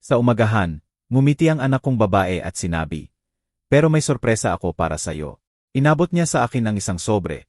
Sa umagahan, ngumiti ang anak kong babae at sinabi, "Pero may sorpresa ako para sa'yo." Inabot niya sa akin ang isang sobre,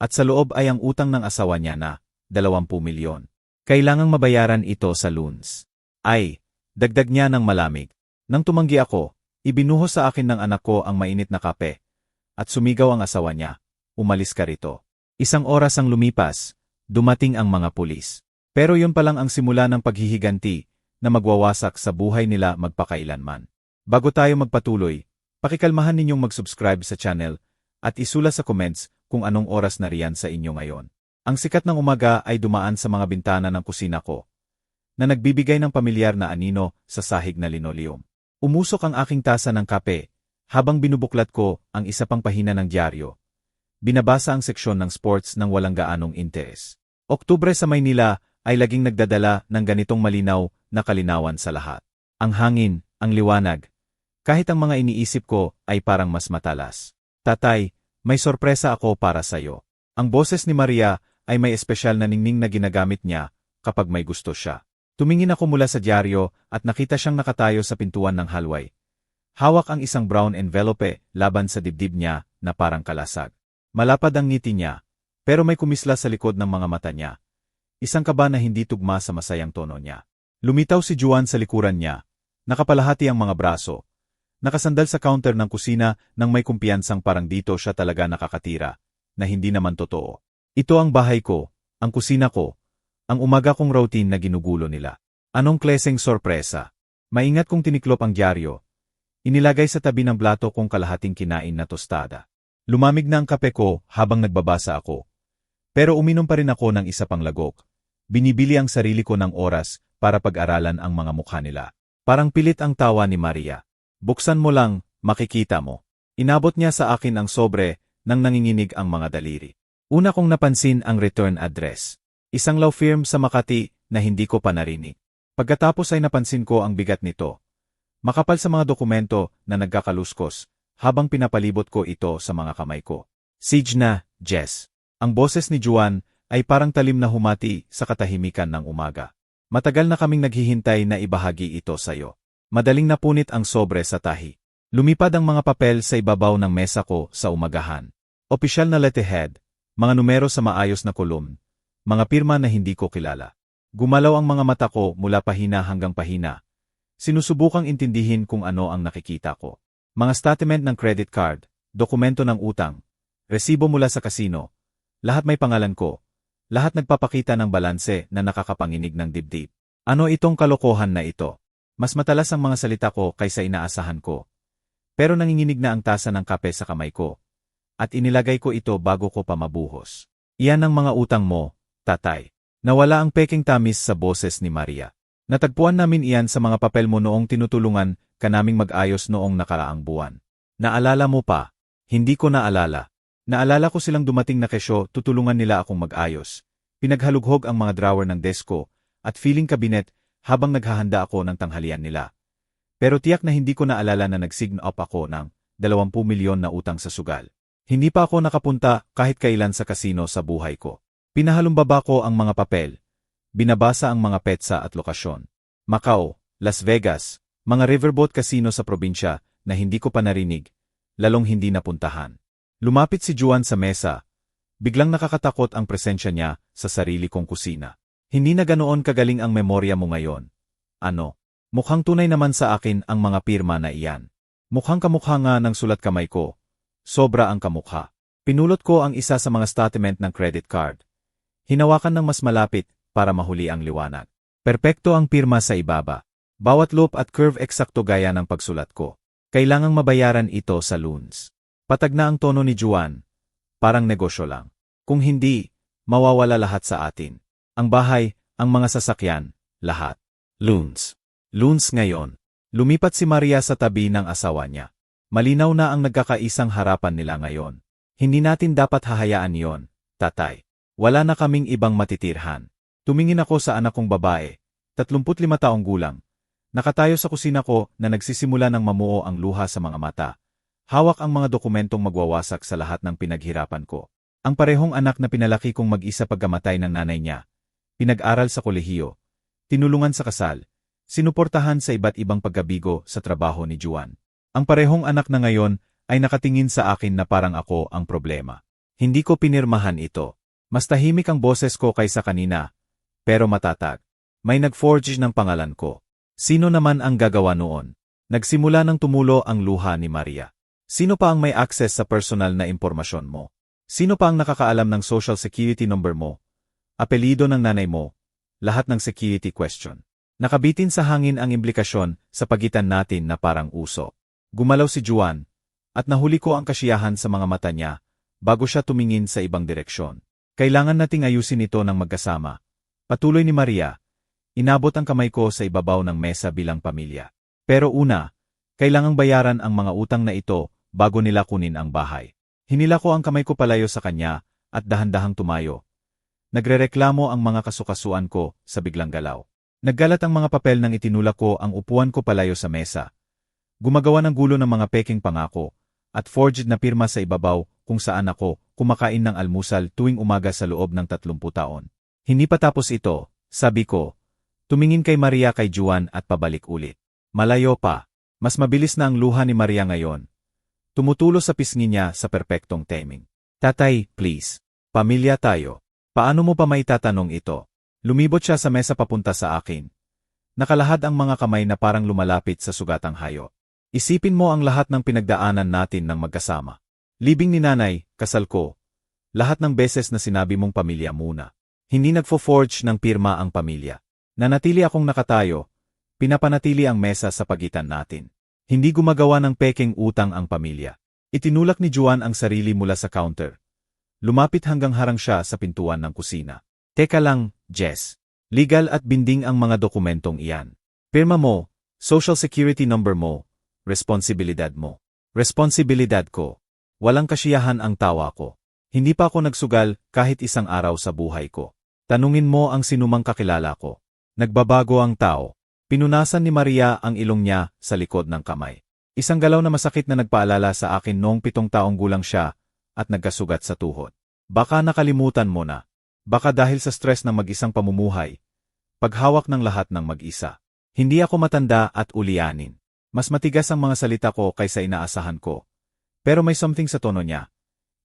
at sa loob ay ang utang ng asawa niya na 20 milyon. Kailangang mabayaran ito sa lunes. Ay, dagdag niya ng malamig. Nang tumanggi ako, ibinuhos sa akin ng anak ko ang mainit na kape, at sumigaw ang asawa niya, "Umalis ka rito." Isang oras ang lumipas, dumating ang mga pulis. Pero yun pa lang ang simula ng paghihiganti na magwawasak sa buhay nila magpakailanman. Bago tayo magpatuloy, pakikalmahan ninyong mag-subscribe sa channel at isula sa comments kung anong oras na riyan sa inyo ngayon. Ang sikat ng umaga ay dumaan sa mga bintana ng kusina ko, na nagbibigay ng pamilyar na anino sa sahig na linoleum. Umusok ang aking tasa ng kape, habang binubuklat ko ang isa pang pahina ng dyaryo. Binabasa ang seksyon ng sports ng walang gaanong interes. Oktubre sa Maynila ay laging nagdadala ng ganitong malinaw na kalinawan sa lahat. Ang hangin, ang liwanag, kahit ang mga iniisip ko ay parang mas matalas. "Tatay, may sorpresa ako para sa'yo." Ang boses ni Maria ay may espesyal na ningning na ginagamit niya kapag may gusto siya. Tumingin ako mula sa dyaryo at nakita siyang nakatayo sa pintuan ng hallway. Hawak ang isang brown envelope laban sa dibdib niya na parang kalasag. Malapad ang ngiti niya, pero may kumisla sa likod ng mga mata niya. Isang kaba na hindi tugma sa masayang tono niya. Lumitaw si Juan sa likuran niya, nakapalahati ang mga braso, nakasandal sa counter ng kusina nang may kumpiyansang parang dito siya talaga nakakatira, na hindi naman totoo. "Ito ang bahay ko, ang kusina ko, ang umaga kong routine na ginugulo nila." Anong kleseng sorpresa? Maingat kong tiniklop ang dyaryo. Inilagay sa tabi ng plato kong kalahating kinain na tostada. Lumamig na ang kape ko habang nagbabasa ako. Pero uminom pa rin ako ng isa pang lagok. Binibili ang sarili ko ng oras para pag-aralan ang mga mukha nila. Parang pilit ang tawa ni Maria. "Buksan mo lang, makikita mo." Inabot niya sa akin ang sobre nang nanginginig ang mga daliri. Una kong napansin ang return address. Isang law firm sa Makati na hindi ko pa narinig. Pagkatapos ay napansin ko ang bigat nito. Makapal sa mga dokumento na nagkakaluskos habang pinapalibot ko ito sa mga kamay ko. "Signa, Jess." Ang boses ni Juan ay parang talim na humati sa katahimikan ng umaga. "Matagal na kaming naghihintay na ibahagi ito sa'yo." Madaling napunit ang sobre sa tahi. Lumipad ang mga papel sa ibabaw ng mesa ko sa umagahan. Opisyal na letterhead, mga numero sa maayos na kolumn, mga pirma na hindi ko kilala. Gumalaw ang mga mata ko mula pahina hanggang pahina. Sinusubukang intindihin kung ano ang nakikita ko. Mga statement ng credit card, dokumento ng utang, resibo mula sa kasino, lahat may pangalan ko. Lahat nagpapakita ng balanse na nakakapanginig ng dibdib. Ano itong kalokohan na ito? Mas matalas ang mga salita ko kaysa inaasahan ko. Pero nanginginig na ang tasa ng kape sa kamay ko. At inilagay ko ito bago ko pa mabuhos. "Iyan ang mga utang mo, tatay." Nawala ang peking tamis sa boses ni Maria. "Natagpuan namin iyan sa mga papel mo noong tinutulungan ka naming mag-ayos noong nakaraang buwan. Naalala mo pa?" Hindi ko naalala. Naalala ko silang dumating na kesyo, tutulungan nila akong mag-ayos. Pinaghalughog ang mga drawer ng desk ko at feeling cabinet habang naghahanda ako ng tanghalian nila. Pero tiyak na hindi ko naalala na nag-sign up ako ng 20 milyon na utang sa sugal. Hindi pa ako nakapunta kahit kailan sa kasino sa buhay ko. Pinahalumbaba ko ang mga papel. Binabasa ang mga petsa at lokasyon. Macau, Las Vegas, mga riverboat casino sa probinsya na hindi ko pa narinig, lalong hindi napuntahan. Lumapit si Juan sa mesa. Biglang nakakatakot ang presensya niya sa sarili kong kusina. "Hindi na ganoon kagaling ang memorya mo ngayon." "Ano?" "Mukhang tunay naman sa akin ang mga pirma na iyan. Mukhang kamukha nga ng sulat kamay ko. Sobra ang kamukha." Pinulot ko ang isa sa mga statement ng credit card. Hinawakan ng mas malapit para mahuli ang liwanag. Perpekto ang pirma sa ibaba. Bawat loop at curve eksakto gaya ng pagsulat ko. Kailangang mabayaran ito sa lunes. Patag na ang tono ni Juan. Parang negosyo lang. Kung hindi, mawawala lahat sa atin. Ang bahay, ang mga sasakyan, lahat. Lunes. Lunes ngayon. Lumipat si Maria sa tabi ng asawa niya. Malinaw na ang nagkakaisang harapan nila ngayon. "Hindi natin dapat hahayaan yon, tatay. Wala na kaming ibang matitirhan." Tumingin ako sa anak kong babae, 35 taong gulang. Nakatayo sa kusina ko na nagsisimula ng mamuo ang luha sa mga mata. Hawak ang mga dokumentong magwawasak sa lahat ng pinaghirapan ko. Ang parehong anak na pinalaki kong mag-isa pagkamatay ng nanay niya. Pinag-aral sa kolehiyo. Tinulungan sa kasal. sinuportahan sa iba't ibang pagkabigo sa trabaho ni Juan. Ang parehong anak na ngayon ay nakatingin sa akin na parang ako ang problema. Hindi ko pinirmahan ito. Mas tahimik ang boses ko kaysa kanina, pero matatag. May nag-forge ng pangalan ko. Sino naman ang gagawa noon? Nagsimula ng tumulo ang luha ni Maria. Sino pa ang may access sa personal na impormasyon mo? Sino pa ang nakakaalam ng social security number mo? Apelido ng nanay mo? Lahat ng security question. Nakabitin sa hangin ang implikasyon sa pagitan natin na parang uso. Gumalaw si Juan, at nahuli ko ang kasiyahan sa mga mata niya bago siya tumingin sa ibang direksyon. Kailangan nating ayusin ito ng magkasama. Patuloy ni Maria, inabot ang kamay ko sa ibabaw ng mesa bilang pamilya. Pero una, kailangang bayaran ang mga utang na ito bago nila kunin ang bahay. Hinila ko ang kamay ko palayo sa kanya at dahan-dahang tumayo. Nagrereklamo ang mga kasukasuan ko sa biglang galaw. Naggalat ang mga papel nang itinulak ko ang upuan ko palayo sa mesa. Gumagawa ng gulo ng mga peking pangako at forged na pirma sa ibabaw kung saan ako kumakain ng almusal tuwing umaga sa loob ng 30 taon. Hindi pa tapos ito, sabi ko. Tumingin kay Maria kay Juan at pabalik ulit. Malayo pa. Mas mabilis na ang luha ni Maria ngayon. Tumutulo sa pisngi niya sa perpektong timing. Tatay, please. Pamilya tayo. Paano mo pa maitatanong ito? Lumibot siya sa mesa papunta sa akin. Nakalahad ang mga kamay na parang lumalapit sa sugatang hayo. Isipin mo ang lahat ng pinagdaanan natin ng magkasama. Libing ni nanay, kasal ko. Lahat ng beses na sinabi mong pamilya muna. Hindi nagfo-forge ng pirma ang pamilya. Nanatili akong nakatayo. Pinapanatili ang mesa sa pagitan natin. Hindi gumagawa ng peking utang ang pamilya. Itinulak ni Juan ang sarili mula sa counter. Lumapit hanggang harang siya sa pintuan ng kusina. Teka lang, Jess. Legal at binding ang mga dokumentong iyan. Pirma mo, social security number mo, responsibilidad mo. Responsibilidad ko. Walang kasiyahan ang tawa ko. Hindi pa ako nagsugal kahit isang araw sa buhay ko. Tanungin mo ang sinumang kakilala ko. Nagbabago ang tao. Pinunasan ni Maria ang ilong niya sa likod ng kamay. Isang galaw na masakit na nagpaalala sa akin noong 7 taong gulang siya at nagkasugat sa tuhod. Baka nakalimutan mo na. Baka dahil sa stress ng mag-isang pamumuhay. Paghawak ng lahat ng mag-isa. Hindi ako matanda at ulianin. Mas matigas ang mga salita ko kaysa inaasahan ko. Pero may something sa tono niya.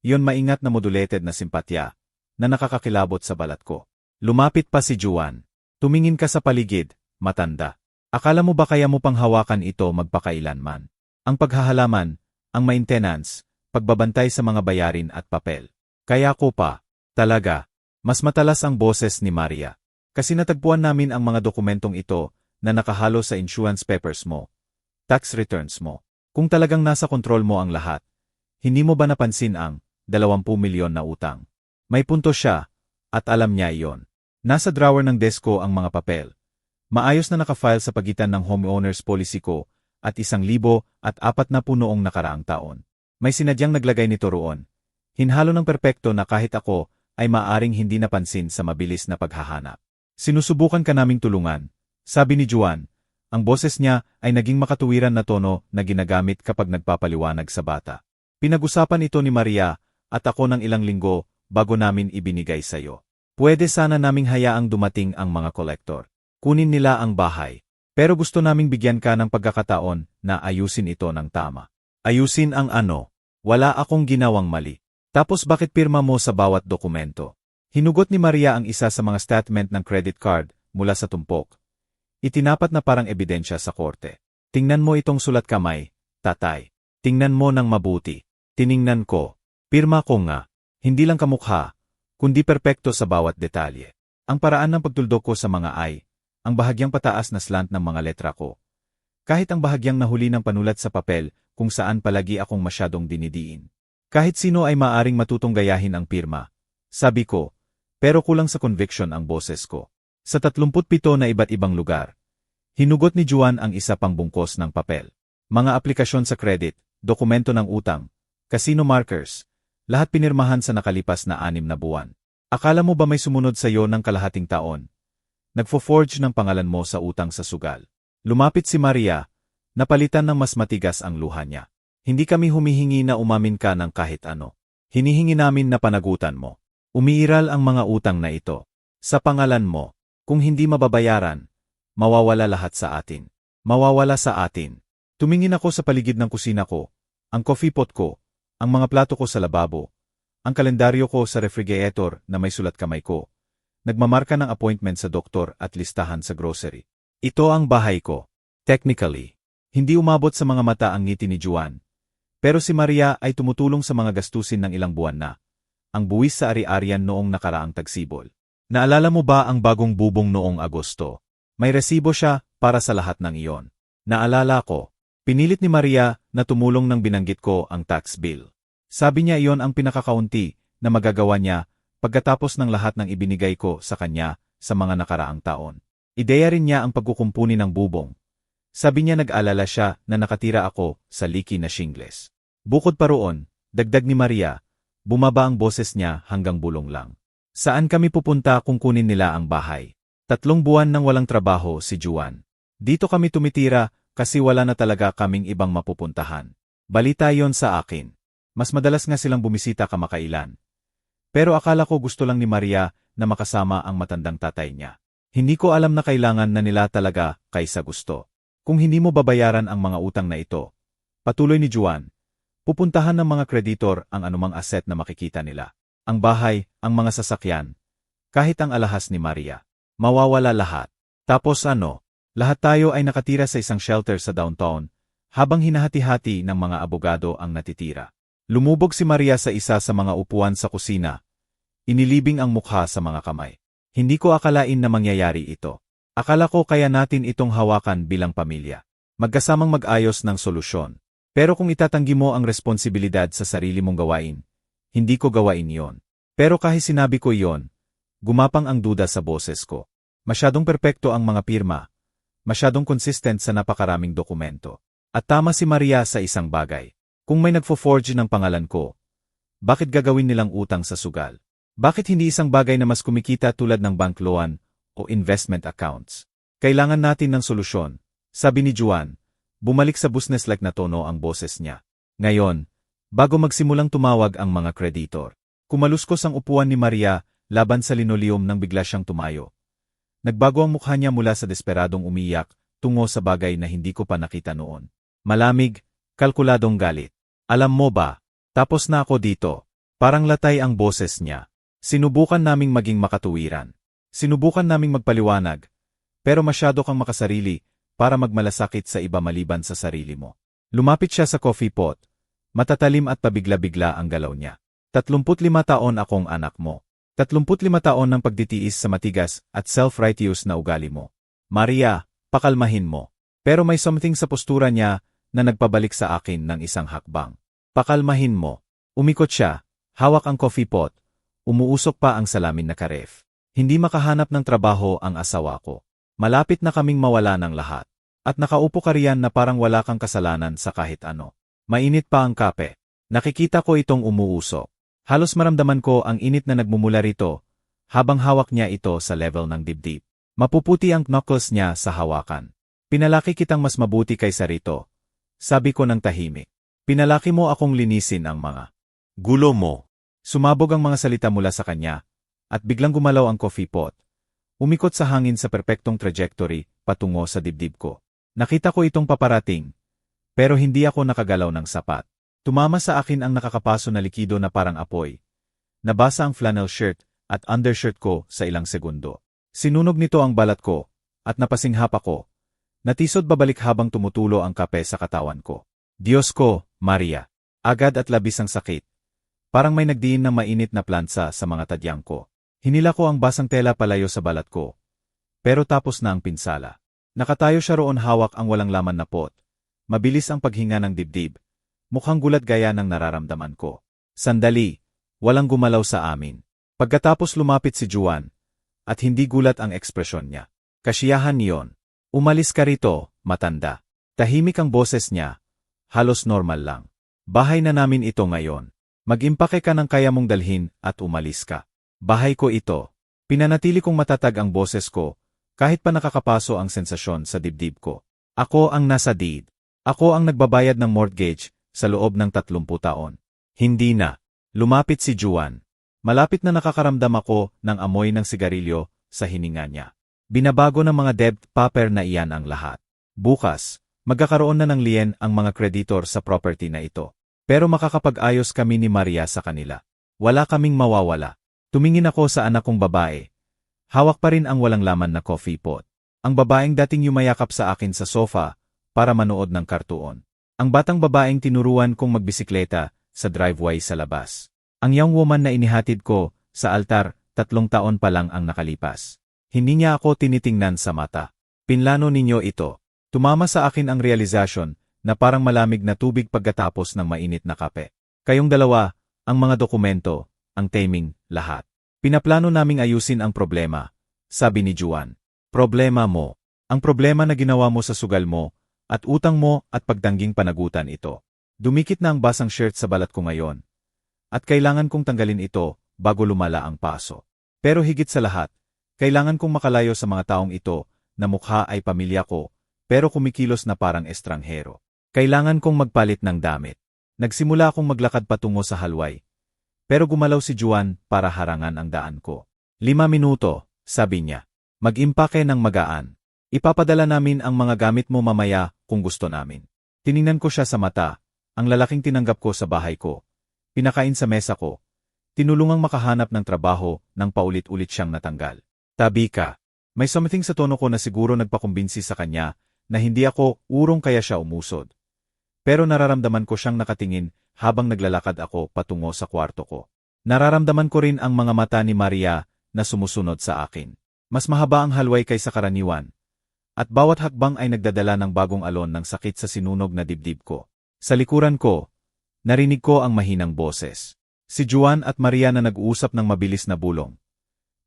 Iyon maingat na modulated na simpatya na nakakakilabot sa balat ko. Lumapit pa si Juan. Tumingin ka sa paligid, matanda. Akala mo ba kaya mo pang hawakan ito magpakailanman? Ang paghahalaman, ang maintenance, pagbabantay sa mga bayarin at papel. Kaya ko pa, talaga. Mas matalas ang boses ni Maria. Kasi natagpuan namin ang mga dokumentong ito na nakahalo sa insurance papers mo, tax returns mo. Kung talagang nasa kontrol mo ang lahat, hindi mo ba napansin ang 20 milyon na utang? May punto siya, at alam niya iyon. Nasa drawer ng desk ko ang mga papel. Maayos na nakafile sa pagitan ng homeowners policy ko at 1,040 noong nakaraang taon. May sinadyang naglagay nito roon. Hinhalo ng perpekto na kahit ako ay maaring hindi napansin sa mabilis na paghahanap. Sinusubukan ka naming tulungan, sabi ni Juan. Ang boses niya ay naging makatuwiran na tono na ginagamit kapag nagpapaliwanag sa bata. Pinag-usapan ito ni Maria at ako ng ilang linggo bago namin ibinigay sa'yo. Pwede sana naming hayaang dumating ang mga kolektor. Kunin nila ang bahay. Pero gusto naming bigyan ka ng pagkakataon na ayusin ito ng tama. Ayusin ang ano? Wala akong ginawang mali. Tapos bakit pirma mo sa bawat dokumento? Hinugot ni Maria ang isa sa mga statement ng credit card mula sa tumpok. Itinapat na parang ebidensya sa korte. Tingnan mo itong sulat kamay, tatay. Tingnan mo ng mabuti. Tiningnan ko. Pirma ko nga. Hindi lang kamukha, kundi perpekto sa bawat detalye. Ang paraan ng pagtuldok ko sa mga ay, ang bahagyang pataas na slant ng mga letra ko. Kahit ang bahagyang nahuli ng panulat sa papel kung saan palagi akong masyadong dinidiin. Kahit sino ay maaring matutong gayahin ang pirma. Sabi ko, pero kulang sa conviction ang boses ko. Sa 37 na iba't ibang lugar. Hinugot ni Juan ang isa pang bungkos ng papel. Mga aplikasyon sa credit, dokumento ng utang, casino markers, lahat pinirmahan sa nakalipas na 6 na buwan. Akala mo ba may sumunod sa iyo ng kalahating taon? Nagfo-forge ng pangalan mo sa utang sa sugal. Lumapit si Maria, napalitan ng mas matigas ang luha niya. Hindi kami humihingi na umamin ka ng kahit ano. Hinihingi namin na panagutan mo. Umiiral ang mga utang na ito. Sa pangalan mo, kung hindi mababayaran, mawawala lahat sa atin. Mawawala sa atin. Tumingin ako sa paligid ng kusina ko, ang coffee pot ko, ang mga plato ko sa lababo, ang kalendaryo ko sa refrigerator na may sulat kamay ko. Nagmamarka ng appointment sa doktor at listahan sa grocery. Ito ang bahay ko. Technically, hindi umabot sa mga mata ang ngiti ni Juan. Pero si Maria ay tumutulong sa mga gastusin ng ilang buwan na. Ang buwis sa ari-arian noong nakaraang tagsibol. Naalala mo ba ang bagong bubong noong Agosto? May resibo siya para sa lahat ng iyon. Naalala ko. Pinilit ni Maria na tumulong nang binanggit ko ang tax bill. Sabi niya iyon ang pinakakaunti na magagawa niya pagkatapos ng lahat ng ibinigay ko sa kanya sa mga nakaraang taon. Ideya rin niya ang pagkukumpuni ng bubong. Sabi niya nag-alala siya na nakatira ako sa leaky na shingles. Bukod pa roon, dagdag ni Maria, bumaba ang boses niya hanggang bulong lang. Saan kami pupunta kung kunin nila ang bahay? 3 buwan nang walang trabaho si Juan. Dito kami tumitira kasi wala na talaga kaming ibang mapupuntahan. Balita yon sa akin. Mas madalas nga silang bumisita kamakailan. Pero akala ko gusto lang ni Maria na makasama ang matandang tatay niya. Hindi ko alam na kailangan na nila talaga kaysa gusto. Kung hindi mo babayaran ang mga utang na ito, patuloy ni Juan, pupuntahan ng mga kreditor ang anumang asset na makikita nila. Ang bahay, ang mga sasakyan, kahit ang alahas ni Maria. Mawawala lahat. Tapos ano? Lahat tayo ay nakatira sa isang shelter sa downtown, habang hinahati-hati ng mga abogado ang natitira. Lumubog si Maria sa isa sa mga upuan sa kusina. Inilibing ang mukha sa mga kamay. Hindi ko akalain na mangyayari ito. Akala ko kaya natin itong hawakan bilang pamilya. Magkasamang mag-ayos ng solusyon. Pero kung itatanggi mo ang responsibilidad sa sarili mong gawain, hindi ko gawain yon. Pero kahit sinabi ko yon, gumapang ang duda sa boses ko. Masyadong perpekto ang mga pirma. Masyadong consistent sa napakaraming dokumento. At tama si Maria sa isang bagay. Kung may nagfo-forge ng pangalan ko, bakit gagawin nilang utang sa sugal? Bakit hindi isang bagay na mas kumikita tulad ng bank loan o investment accounts? Kailangan natin ng solusyon, sabi ni Juan. Bumalik sa business-like na tono ang boses niya. Ngayon, bago magsimulang tumawag ang mga kreditor, kumaluskos ang upuan ni Maria laban sa linoleum nang bigla siyang tumayo. Nagbago ang mukha niya mula sa desperadong umiyak tungo sa bagay na hindi ko pa nakita noon. Malamig, kalkuladong galit. Alam mo ba, tapos na ako dito. Parang latay ang boses niya. Sinubukan naming maging makatuwiran. Sinubukan naming magpaliwanag. Pero masyado kang makasarili para magmalasakit sa iba maliban sa sarili mo. Lumapit siya sa coffee pot. Matatalim at pabigla-bigla ang galaw niya. 35 taon akong anak mo. 35 taon ng pagditiis sa matigas at self-righteous na ugali mo. Maria, pakalmahin mo. Pero may something sa postura niya na nagpabalik sa akin ng isang hakbang. Pakalmahin mo. Umikot siya, hawak ang coffee pot. Umuusok pa ang salamin na karef. Hindi makahanap ng trabaho ang asawa ko. Malapit na kaming mawala ng lahat. At nakaupo ka riyan na parang wala kang kasalanan sa kahit ano. Mainit pa ang kape. Nakikita ko itong umuusok. Halos maramdaman ko ang init na nagmumula rito, habang hawak niya ito sa level ng dibdib. Mapuputi ang knuckles niya sa hawakan. Pinalaki kitang mas mabuti kaysa rito. Sabi ko ng tahimik. Pinalaki mo akong linisin ang mga gulo mo. Sumabog ang mga salita mula sa kanya, at biglang gumalaw ang coffee pot. Umikot sa hangin sa perpektong trajectory patungo sa dibdib ko. Nakita ko itong paparating, pero hindi ako nakagalaw ng sapat. Tumama sa akin ang nakakapaso na likido na parang apoy. Nabasa ang flannel shirt at undershirt ko sa ilang segundo. Sinunog nito ang balat ko, at napasinghap ako. Natisod babalik habang tumutulo ang kape sa katawan ko. Diyos ko, Maria. Agad at labis ang sakit. Parang may nagdiin ng mainit na plansa sa mga tadyang ko. Hinila ko ang basang tela palayo sa balat ko. Pero tapos na ang pinsala. Nakatayo siya roon hawak ang walang laman na pot. Mabilis ang paghinga ng dibdib. Mukhang gulat gaya ng nararamdaman ko. Sandali, walang gumalaw sa amin. Pagkatapos lumapit si Juan, at hindi gulat ang ekspresyon niya. Kasiyahan niyon. Umalis ka rito, matanda. Tahimik ang boses niya. Halos normal lang. Bahay na namin ito ngayon. Mag-impake ka ng kaya mong dalhin at umalis ka. Bahay ko ito. Pinanatili kong matatag ang boses ko, kahit pa nakakapaso ang sensasyon sa dibdib ko. Ako ang nasa deed. Ako ang nagbabayad ng mortgage sa loob ng 30 taon. Hindi na. Lumapit si Juan. Malapit na nakakaramdam ako ng amoy ng sigarilyo sa hininga niya. Binabago ng mga debt paper na iyan ang lahat. Bukas, magkakaroon na ng lien ang mga kreditor sa property na ito. Pero makakapag-ayos kami ni Maria sa kanila. Wala kaming mawawala. Tumingin ako sa anak kong babae. Hawak pa rin ang walang laman na coffee pot. Ang babaeng dating yumayakap sa akin sa sofa para manood ng kartuon. Ang batang babaeng tinuruan kong magbisikleta sa driveway sa labas. Ang young woman na inihatid ko sa altar, 3 taon pa lang ang nakalipas. Hindi niya ako tinitingnan sa mata. Pinlano ninyo ito. Tumama sa akin ang realization na parang malamig na tubig pagkatapos ng mainit na kape. Kayong dalawa, ang mga dokumento, ang timing, lahat. Pinaplano naming ayusin ang problema, sabi ni Juan. Problema mo. Ang problema na ginawa mo sa sugal mo, at utang mo at pagdangging panagutan ito. Dumikit na ang basang shirt sa balat ko ngayon. At kailangan kong tanggalin ito bago lumala ang paso. Pero higit sa lahat, kailangan kong makalayo sa mga taong ito na mukha ay pamilya ko, pero kumikilos na parang estranghero. Kailangan kong magpalit ng damit. Nagsimula akong maglakad patungo sa halway. Pero gumalaw si Juan para harangan ang daan ko. 5 minuto, sabi niya. Mag-impake ng magaan. Ipapadala namin ang mga gamit mo mamaya kung gusto namin. Tiningnan ko siya sa mata, ang lalaking tinanggap ko sa bahay ko. Pinakain sa mesa ko. Tinulungang makahanap ng trabaho nang paulit-ulit siyang natanggal. Tabi ka. May something sa tono ko na siguro nagpakumbinsi sa kanya na hindi ako urong kaya siya umusod. Pero nararamdaman ko siyang nakatingin habang naglalakad ako patungo sa kwarto ko. Nararamdaman ko rin ang mga mata ni Maria na sumusunod sa akin. Mas mahaba ang halway kaysa karaniwan. At bawat hakbang ay nagdadala ng bagong alon ng sakit sa sinunog na dibdib ko. Sa likuran ko, narinig ko ang mahinang boses. Si Juan at Maria na nag-uusap ng mabilis na bulong.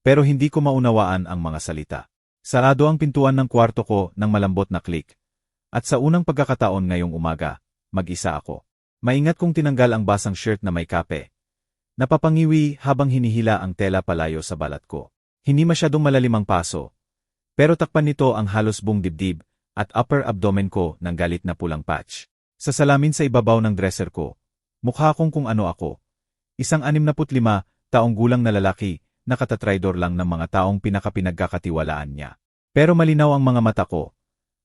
Pero hindi ko maunawaan ang mga salita. Sarado ang pintuan ng kwarto ko ng malambot na click. At sa unang pagkakataon ngayong umaga, mag-isa ako. Maingat kong tinanggal ang basang shirt na may kape. Napapangiwi habang hinihila ang tela palayo sa balat ko. Hindi masyadong malalim ang paso. Pero takpan nito ang halos buong dibdib at upper abdomen ko ng galit na pulang patch. Sa salamin sa ibabaw ng dresser ko, mukha akong kung ano ako. Isang 65 taong gulang na lalaki, nakatatraydor lang ng mga taong pinagkakatiwalaan niya. Pero malinaw ang mga mata ko,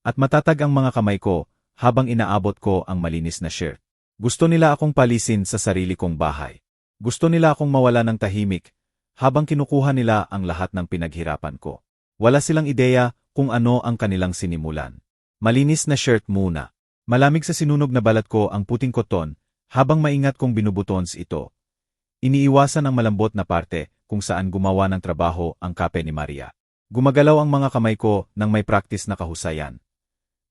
at matatag ang mga kamay ko habang inaabot ko ang malinis na shirt. Gusto nila akong palisin sa sarili kong bahay. Gusto nila akong mawala ng tahimik, habang kinukuha nila ang lahat ng pinaghirapan ko. Wala silang ideya kung ano ang kanilang sinimulan. Malinis na shirt muna. Malamig sa sinunog na balat ko ang puting koton, habang maingat kong binubutons ito. Iniiwasan ang malambot na parte kung saan gumawa ng trabaho ang kape ni Maria. Gumagalaw ang mga kamay ko nang may practice na kahusayan.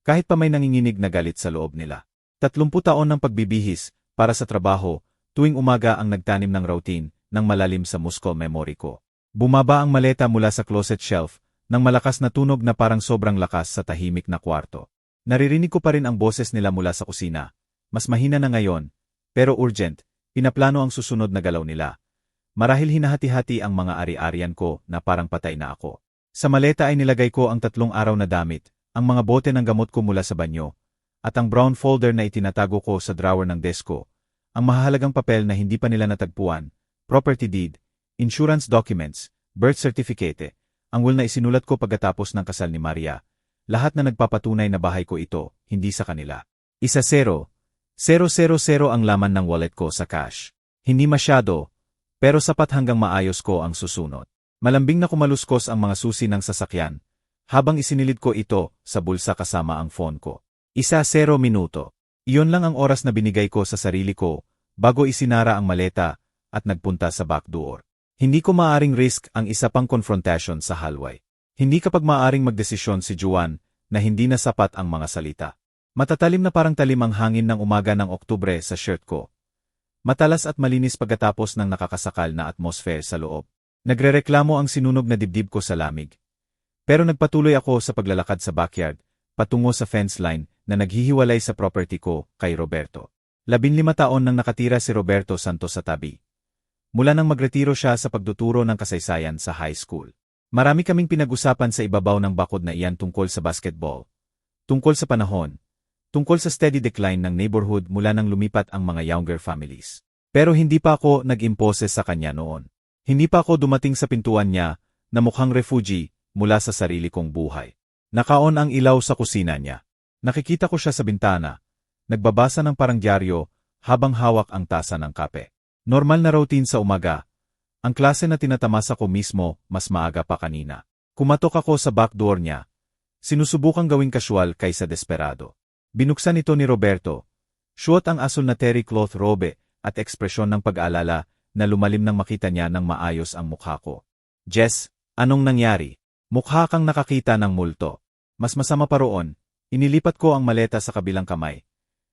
Kahit pa may nanginginig na galit sa loob nila. 30 taon ng pagbibihis para sa trabaho, tuwing umaga ang nagtanim ng routine ng malalim sa muscle memory ko. Bumaba ang maleta mula sa closet shelf nang malakas na tunog na parang sobrang lakas sa tahimik na kwarto. Naririnig ko pa rin ang boses nila mula sa kusina. Mas mahina na ngayon, pero urgent, pinaplano ang susunod na galaw nila. Marahil hinahati-hati ang mga ari-arian ko na parang patay na ako. Sa maleta ay nilagay ko ang 3 araw na damit, ang mga bote ng gamot ko mula sa banyo, at ang brown folder na itinatago ko sa drawer ng desk ko, ang mahahalagang papel na hindi pa nila natagpuan, property deed, insurance documents, birth certificate, ang will na isinulat ko pagkatapos ng kasal ni Maria. Lahat na nagpapatunay na bahay ko ito, hindi sa kanila. 10,000 ang laman ng wallet ko sa cash. Hindi masyado, pero sapat hanggang maayos ko ang susunod. Malambing na kumaluskos ang mga susi ng sasakyan, habang isinilid ko ito sa bulsa kasama ang phone ko. 10 minuto. Iyon lang ang oras na binigay ko sa sarili ko, bago isinara ang maleta, at nagpunta sa back door. Hindi ko maaring risk ang isa pang confrontation sa hallway. Hindi kapag maaring magdesisyon si Juan na hindi na sapat ang mga salita. Matatalim na parang talim ang hangin ng umaga ng Oktubre sa shirt ko. Matalas at malinis pagkatapos ng nakakasakal na atmosphere sa loob. Nagrereklamo ang sinunog na dibdib ko sa lamig. Pero nagpatuloy ako sa paglalakad sa backyard, patungo sa fence line na naghihiwalay sa property ko kay Roberto. 15 taon nang nakatira si Roberto Santos sa tabi. Mula nang magretiro siya sa pagtuturo ng kasaysayan sa high school. Marami kaming pinag-usapan sa ibabaw ng bakod na iyan tungkol sa basketball, tungkol sa panahon, tungkol sa steady decline ng neighborhood mula nang lumipat ang mga younger families. Pero hindi pa ako nag-impose sa kanya noon. Hindi pa ako dumating sa pintuan niya na mukhang refugee mula sa sarili kong buhay. Nakaon ang ilaw sa kusina niya. Nakikita ko siya sa bintana, nagbabasa ng parang dyaryo habang hawak ang tasa ng kape. Normal na routine sa umaga. Ang klase na tinatamasa ko mismo mas maaga pa kanina. Kumatok ako sa backdoor niya. Sinusubukang gawing casual kaysa desperado. Binuksan ito ni Roberto. Suot ang asul na terry cloth robe at ekspresyon ng pag-aalala na lumalim nang makita niya ng maayos ang mukha ko. Jess, anong nangyari? Mukha kang nakakita ng multo. Mas masama pa roon, inilipat ko ang maleta sa kabilang kamay.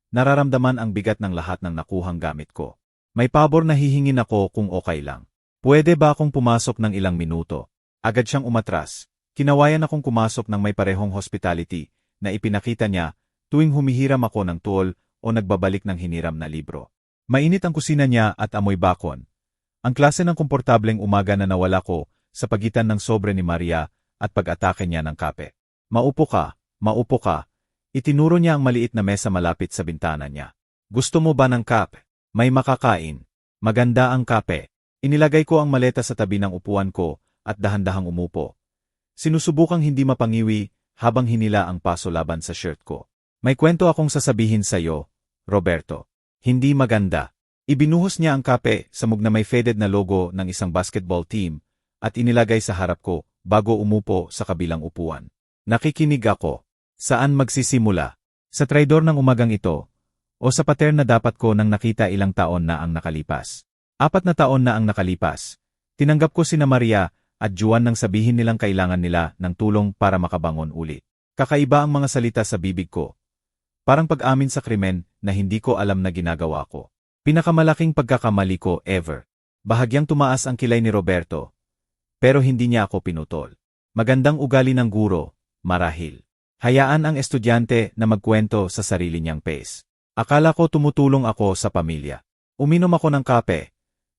Nararamdaman ang bigat ng lahat ng nakuhang gamit ko. May pabor na hihingin ako kung okay lang. Pwede ba akong pumasok ng ilang minuto? Agad siyang umatras. Kinawayan akong pumasok ng may parehong hospitality na ipinakita niya tuwing humihiram ako ng tuol o nagbabalik ng hiniram na libro. Mainit ang kusina niya at amoy bakon. Ang klase ng komportableng umaga na nawala ko sa pagitan ng sobre ni Maria at pag-atake niya ng kape. Maupo ka, maupo ka. Itinuro niya ang maliit na mesa malapit sa bintana niya. Gusto mo ba ng kape? May makakain. Maganda ang kape. Inilagay ko ang maleta sa tabi ng upuan ko at dahan-dahang umupo. Sinusubukang hindi mapangiwi habang hinila ang paso laban sa shirt ko. May kwento akong sasabihin sa'yo, Roberto. Hindi maganda. Ibinuhos niya ang kape sa mug na may faded na logo ng isang basketball team at inilagay sa harap ko bago umupo sa kabilang upuan. Nakikinig ako. Saan magsisimula? Sa traidor ng umagang ito o sa pattern na dapat ko nang nakita ilang taon na ang nakalipas? 4 na taon na ang nakalipas. Tinanggap ko sina Maria at Juan nang sabihin nilang kailangan nila ng tulong para makabangon ulit. Kakaiba ang mga salita sa bibig ko. Parang pag-amin sa krimen na hindi ko alam na ginagawa ko. Pinakamalaking pagkakamali ko ever. Bahagyang tumaas ang kilay ni Roberto. Pero hindi niya ako pinutol. Magandang ugali ng guro, marahil. Hayaan ang estudyante na magkwento sa sarili niyang pace. Akala ko tumutulong ako sa pamilya. Uminom ako ng kape.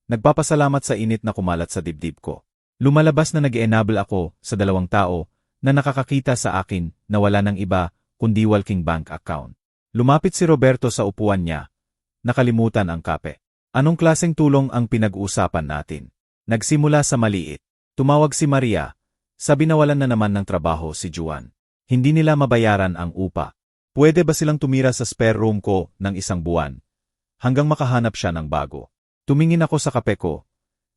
Nagpapasalamat sa init na kumalat sa dibdib ko. Lumalabas na nag-enable ako sa 2 tao na nakakakita sa akin na wala ng iba kundi walking bank account. Lumapit si Roberto sa upuan niya. Nakalimutan ang kape. Anong klaseng tulong ang pinag-uusapan natin? Nagsimula sa maliit. Tumawag si Maria. Sabi na walan na naman ng trabaho si Juan. Hindi nila mabayaran ang upa. Pwede ba silang tumira sa spare room ko ng 1 buwan? Hanggang makahanap siya ng bago. Tumingin ako sa kape ko.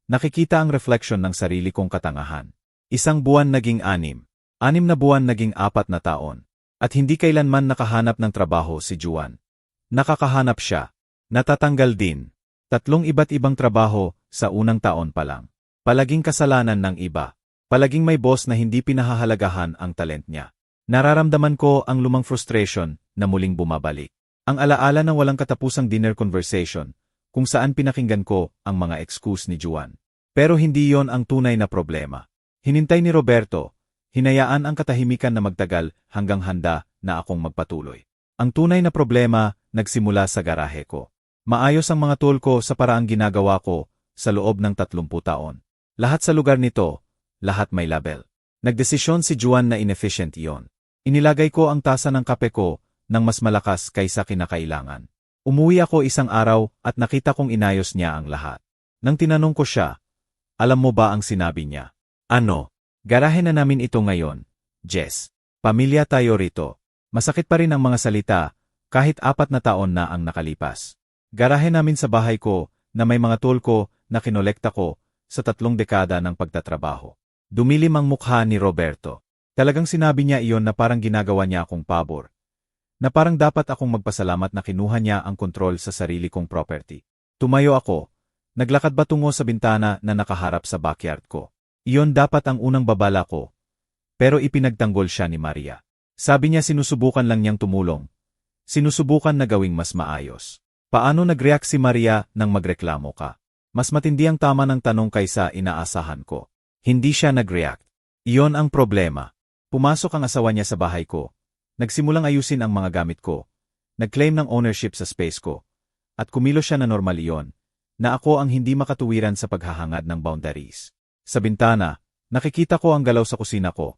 Nakikita ang refleksyon ng sarili kong katangahan. 1 buwan naging 6. 6 na buwan naging 4 na taon. At hindi kailanman nakahanap ng trabaho si Juan. Nakakahanap siya. Natatanggal din. 3 iba't ibang trabaho sa unang taon pa lang. Palaging kasalanan ng iba. Palaging may boss na hindi pinahahalagahan ang talent niya. Nararamdaman ko ang lumang frustration na muling bumabalik. Ang alaala ng walang katapusang dinner conversation kung saan pinakinggan ko ang mga excuse ni Juan. Pero hindi yon ang tunay na problema. Hinintay ni Roberto. Hinayaan ang katahimikan na magtagal hanggang handa na akong magpatuloy. Ang tunay na problema nagsimula sa garahe ko. Maayos ang mga tool ko sa paraang ginagawa ko sa loob ng 30 taon. Lahat sa lugar nito, lahat may label. Nagdesisyon si Juan na inefficient iyon. Inilagay ko ang tasa ng kape ko ng mas malakas kaysa kinakailangan. Umuwi ako 1 araw at nakita kong inayos niya ang lahat. Nang tinanong ko siya, alam mo ba ang sinabi niya? Ano? Garahe na namin ito ngayon, Jess. Pamilya tayo rito. Masakit pa rin ang mga salita kahit 4 na taon na ang nakalipas. Garahe namin sa bahay ko na may mga tool ko na kinolekta ko sa 3 dekada ng pagtatrabaho. Dumilim ang mukha ni Roberto. Talagang sinabi niya iyon na parang ginagawa niya akong pabor. Na parang dapat akong magpasalamat na kinuha niya ang kontrol sa sarili kong property. Tumayo ako. Naglakad ba tungo sa bintana na nakaharap sa backyard ko? Iyon dapat ang unang babala ko. Pero ipinagtanggol siya ni Maria. Sabi niya sinusubukan lang niyang tumulong. Sinusubukan na gawing mas maayos. Paano nag-react si Maria nang magreklamo ka? Mas matindi ang tama ng tanong kaysa inaasahan ko. Hindi siya nag-react. Iyon ang problema. Pumasok ang asawa niya sa bahay ko. Nagsimulang ayusin ang mga gamit ko. Nag-claim ng ownership sa space ko. At kumilos siya na normal iyon. Na ako ang hindi makatuwiran sa paghahangad ng boundaries. Sa bintana, nakikita ko ang galaw sa kusina ko.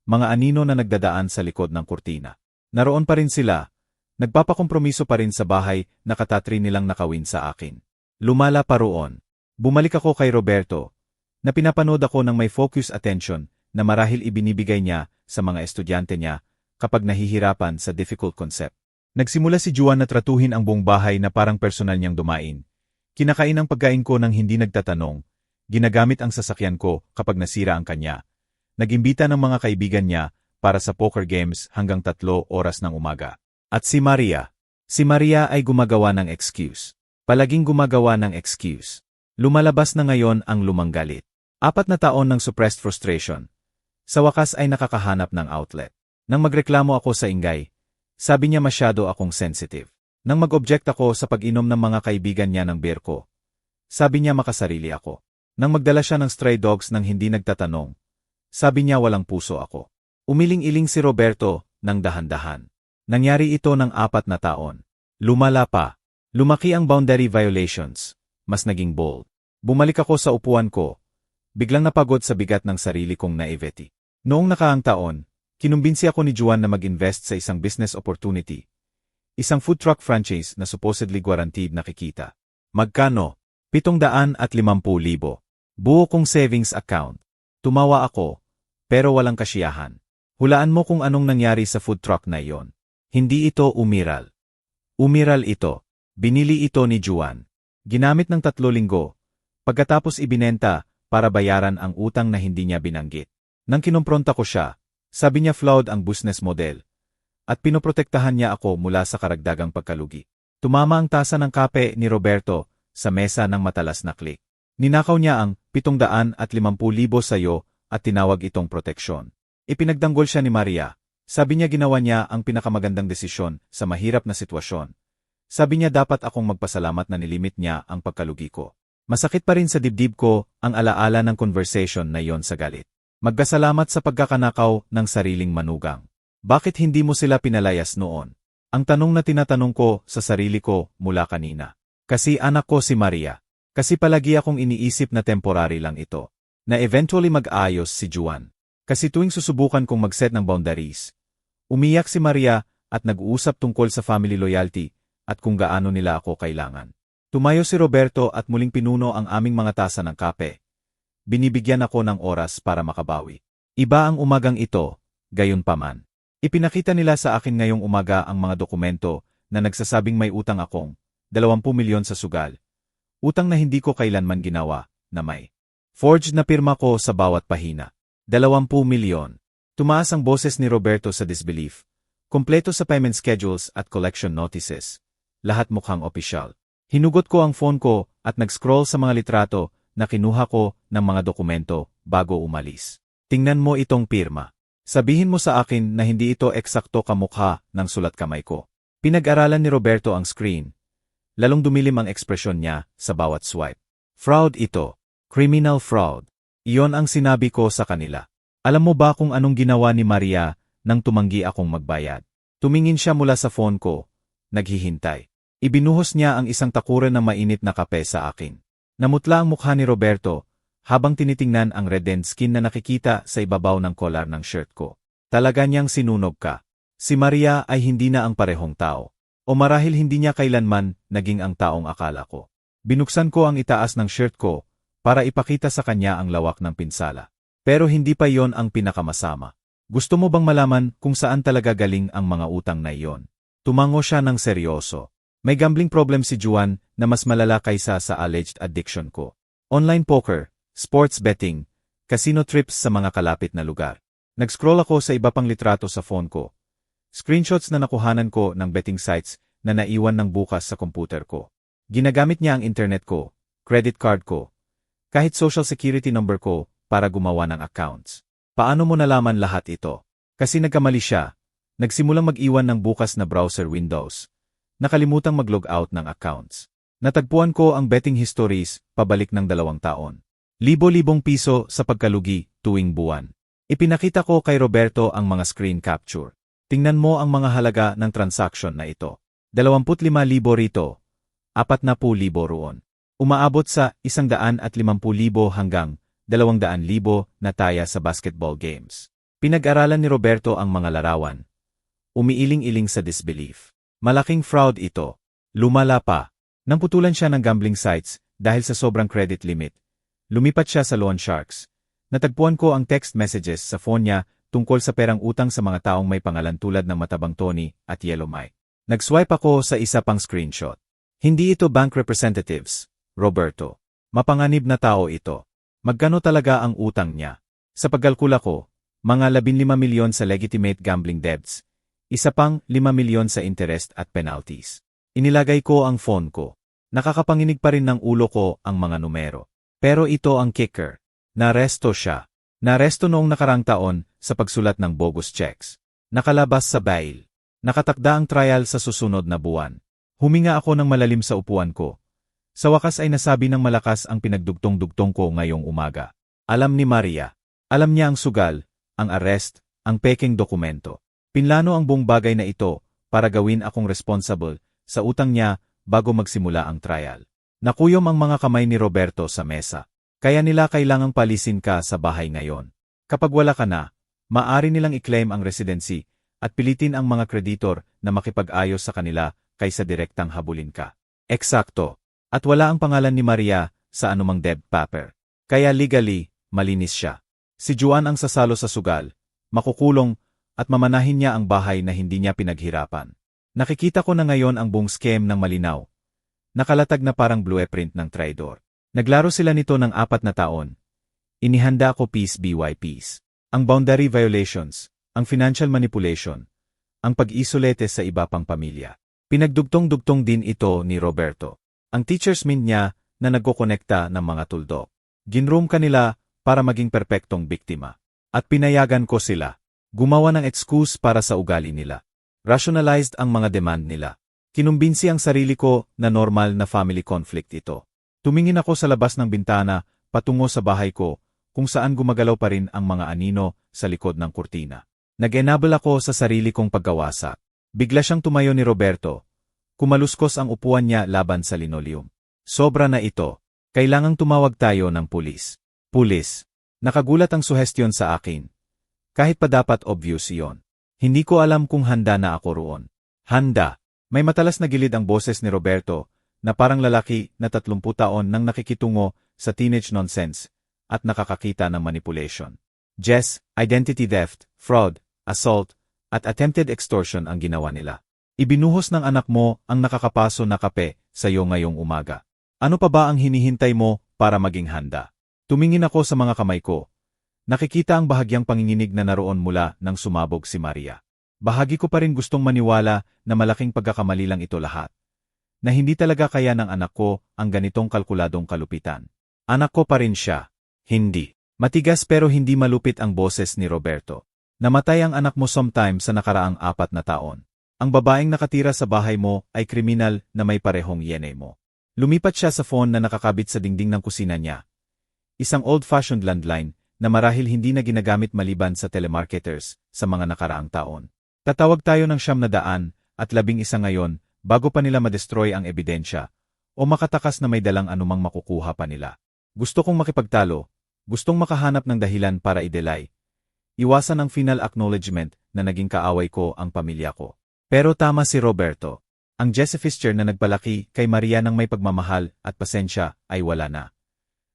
Mga anino na nagdadaan sa likod ng kurtina. Naroon pa rin sila. Nagpapakompromiso pa rin sa bahay na katatri nilang nakawin sa akin. Lumala pa roon. Bumalik ako kay Roberto, na pinapanood ako ng may focus attention na marahil ibinibigay niya sa mga estudyante niya kapag nahihirapan sa difficult concept. Nagsimula si Juan na tratuhin ang buong bahay na parang personal niyang dumain. Kinakain ang pagkain ko nang hindi nagtatanong. Ginagamit ang sasakyan ko kapag nasira ang kanya. Nagimbita ng mga kaibigan niya para sa poker games hanggang 3 oras ng umaga. At si Maria. Si Maria ay gumagawa ng excuse. Palaging gumagawa ng excuse. Lumalabas na ngayon ang lumang galit. 4 na taon ng suppressed frustration. Sa wakas ay nakakahanap ng outlet. Nang magreklamo ako sa ingay, sabi niya masyado akong sensitive. Nang mag-object ako sa pag-inom ng mga kaibigan niya ng beer ko, sabi niya makasarili ako. Nang magdala siya ng stray dogs nang hindi nagtatanong, sabi niya walang puso ako. Umiling-iling si Roberto ng dahan-dahan. Nangyari ito ng 4 na taon. Lumala pa. Lumaki ang boundary violations. Mas naging bold. Bumalik ako sa upuan ko. Biglang napagod sa bigat ng sarili kong naivety. Noong nakaang taon, kinumbinsi ako ni Juan na mag-invest sa isang business opportunity. Isang food truck franchise na supposedly guaranteed na kikita. Magkano? 750,000. Buo kong savings account. Tumawa ako, pero walang kasiyahan. Hulaan mo kung anong nangyari sa food truck na iyon. Hindi ito umiral. Umiral ito. Binili ito ni Juan. Ginamit ng 3 linggo. Pagkatapos ibinenta, para bayaran ang utang na hindi niya binanggit. Nang kinumpronta ko siya, sabi niya flawed ang business model. At pinoprotektahan niya ako mula sa karagdagang pagkalugi. Tumama ang tasa ng kape ni Roberto sa mesa ng matalas na click. Ninakaw niya ang 750,000 sa iyo at tinawag itong proteksyon. Ipinagdanggol siya ni Maria. Sabi niya ginawa niya ang pinakamagandang desisyon sa mahirap na sitwasyon. Sabi niya dapat akong magpasalamat na nilimit niya ang pagkalugi ko. Masakit pa rin sa dibdib ko ang alaala ng conversation na iyon sa galit. Magkasalamat sa pagkakanakaw ng sariling manugang. Bakit hindi mo sila pinalayas noon? Ang tanong na tinatanong ko sa sarili ko mula kanina. Kasi anak ko si Maria. Kasi palagi akong iniisip na temporary lang ito. Na eventually mag-ayos si Juan. Kasi tuwing susubukan kong mag-set ng boundaries, umiyak si Maria at nag-uusap tungkol sa family loyalty at kung gaano nila ako kailangan. Tumayo si Roberto at muling pinuno ang aming mga tasa ng kape. Binibigyan ako ng oras para makabawi. Iba ang umagang ito, gayunpaman. Ipinakita nila sa akin ngayong umaga ang mga dokumento na nagsasabing may utang akong 20 milyon sa sugal. Utang na hindi ko kailanman ginawa, na may forged na pirma ko sa bawat pahina. 20 milyon. Tumaas ang boses ni Roberto sa disbelief. Kompleto sa payment schedules at collection notices. Lahat mukhang opisyal. Hinugot ko ang phone ko at nag-scroll sa mga litrato na kinuha ko ng mga dokumento bago umalis. Tingnan mo itong pirma. Sabihin mo sa akin na hindi ito eksakto kamukha ng sulat kamay ko. Pinag-aralan ni Roberto ang screen. Lalong dumilim ang ekspresyon niya sa bawat swipe. Fraud ito. Criminal fraud. Iyon ang sinabi ko sa kanila. Alam mo ba kung anong ginawa ni Maria nang tumanggi akong magbayad? Tumingin siya mula sa phone ko. Naghihintay. Ibinuhos niya ang isang takuran ng mainit na kape sa akin. Namutla ang mukha ni Roberto habang tinitingnan ang reddened skin na nakikita sa ibabaw ng collar ng shirt ko. Talaga niyang sinunog ka. Si Maria ay hindi na ang parehong tao. O marahil hindi niya kailanman naging ang taong akala ko. Binuksan ko ang itaas ng shirt ko para ipakita sa kanya ang lawak ng pinsala. Pero hindi pa iyon ang pinakamasama. Gusto mo bang malaman kung saan talaga galing ang mga utang na iyon? Tumango siya ng seryoso. May gambling problem si Juan na mas malala kaysa sa alleged addiction ko. Online poker, sports betting, casino trips sa mga kalapit na lugar. Nag-scroll ako sa iba pang litrato sa phone ko. Screenshots na nakuhanan ko ng betting sites na naiwan ng bukas sa computer ko. Ginagamit niya ang internet ko, credit card ko, kahit social security number ko para gumawa ng accounts. Paano mo nalaman lahat ito? Kasi nagkamali siya. Nagsimulang mag-iwan ng bukas na browser windows. Nakalimutang mag-log out ng accounts. Natagpuan ko ang betting histories pabalik ng 2 taon. Libo-libong piso sa pagkalugi tuwing buwan. Ipinakita ko kay Roberto ang mga screen capture. Tingnan mo ang mga halaga ng transaction na ito. 25,000 rito, 40,000 roon. Umaabot sa 150,000 hanggang 200,000 na taya sa basketball games. Pinag-aralan ni Roberto ang mga larawan. Umiiling-iling sa disbelief. Malaking fraud ito. Lumala pa. Nang putulan siya ng gambling sites dahil sa sobrang credit limit. Lumipat siya sa loan sharks. Natagpuan ko ang text messages sa phone niya tungkol sa perang utang sa mga taong may pangalan tulad ng Matabang Tony at Yellow Mike. Nag-swipe ako sa isa pang screenshot. Hindi ito bank representatives, Roberto. Mapanganib na tao ito. Magkano talaga ang utang niya? Sa pagkalkula ko, mga 15 milyon sa legitimate gambling debts. Isa pang 5 milyon sa interest at penalties. Inilagay ko ang phone ko. Nakakapanginig pa rin ng ulo ko ang mga numero. Pero ito ang kicker. Naresto siya. Naresto noong nakarang taon sa pagsulat ng bogus checks. Nakalabas sa bail. Nakatakda ang trial sa susunod na buwan. Huminga ako ng malalim sa upuan ko. Sa wakas ay nasabi ng malakas ang pinagdugtong-dugtong ko ngayong umaga. Alam ni Maria. Alam niya ang sugal, ang arrest, ang peking dokumento. Pinlano ang buong bagay na ito para gawin akong responsible sa utang niya bago magsimula ang trial. Nakuyom ang mga kamay ni Roberto sa mesa. Kaya nila kailangang palisin ka sa bahay ngayon. Kapag wala ka na, maaari nilang i-claim ang residency at pilitin ang mga kreditor na makipag-ayos sa kanila kaysa direktang habulin ka. Eksakto. At wala ang pangalan ni Maria sa anumang debt paper. Kaya legally, malinis siya. Si Juan ang sasalo sa sugal, makukulong, at mamanahin niya ang bahay na hindi niya pinaghirapan. Nakikita ko na ngayon ang buong scam ng malinaw. Nakalatag na parang blueprint ng traidor. Naglaro sila nito ng 4 na taon. Inihanda ko piece by piece. Ang boundary violations, ang financial manipulation, ang pag-isolete sa iba pang pamilya. Pinagdugtong-dugtong din ito ni Roberto. Ang teacher's mint niya na nagkokonekta ng mga tuldok. Ginroom kanila para maging perpektong biktima. At pinayagan ko sila. Gumawa ng excuse para sa ugali nila. Rationalized ang mga demand nila. Kinumbinsi ang sarili ko na normal na family conflict ito. Tumingin ako sa labas ng bintana patungo sa bahay ko kung saan gumagalaw pa rin ang mga anino sa likod ng kurtina. Nag-enable ako sa sarili kong pagkawasak. Bigla siyang tumayo ni Roberto. Kumaluskos ang upuan niya laban sa linoleum. Sobra na ito. Kailangang tumawag tayo ng pulis. Pulis. Nakagulat ang suhestyon sa akin. Kahit pa dapat obvious iyon. Hindi ko alam kung handa na ako roon. Handa. May matalas na gilid ang boses ni Roberto na parang lalaki na 30 taon nang nakikitungo sa teenage nonsense at nakakakita ng manipulation. Jess, identity theft, fraud, assault, at attempted extortion ang ginawa nila. Ibinuhos ng anak mo ang nakakapaso na kape sa iyo ngayong umaga. Ano pa ba ang hinihintay mo para maging handa? Tumingin ako sa mga kamay ko. Nakikita ang bahagyang panginginig na naroon mula nang sumabog si Maria. Bahagi ko pa rin gustong maniwala na malaking pagkakamali lang ito lahat. Na hindi talaga kaya ng anak ko ang ganitong kalkuladong kalupitan. Anak ko pa rin siya. Hindi. Matigas pero hindi malupit ang boses ni Roberto. Namatay ang anak mo sometime sa nakaraang 4 na taon. Ang babaeng nakatira sa bahay mo ay kriminal na may parehong DNA mo. Lumipat siya sa phone na nakakabit sa dingding ng kusina niya. Isang old-fashioned landline na marahil hindi na ginagamit maliban sa telemarketers sa mga nakaraang taon. Tatawag tayo ng 900 at 11 ngayon bago pa nila madestroy ang ebidensya o makatakas na may dalang anumang makukuha pa nila. Gusto kong makipagtalo, gustong makahanap ng dahilan para i-delay. Iwasan ang final acknowledgement na naging kaaway ko ang pamilya ko. Pero tama si Roberto. Ang Jesse Fischer na nagpalaki kay Maria ng may pagmamahal at pasensya ay wala na.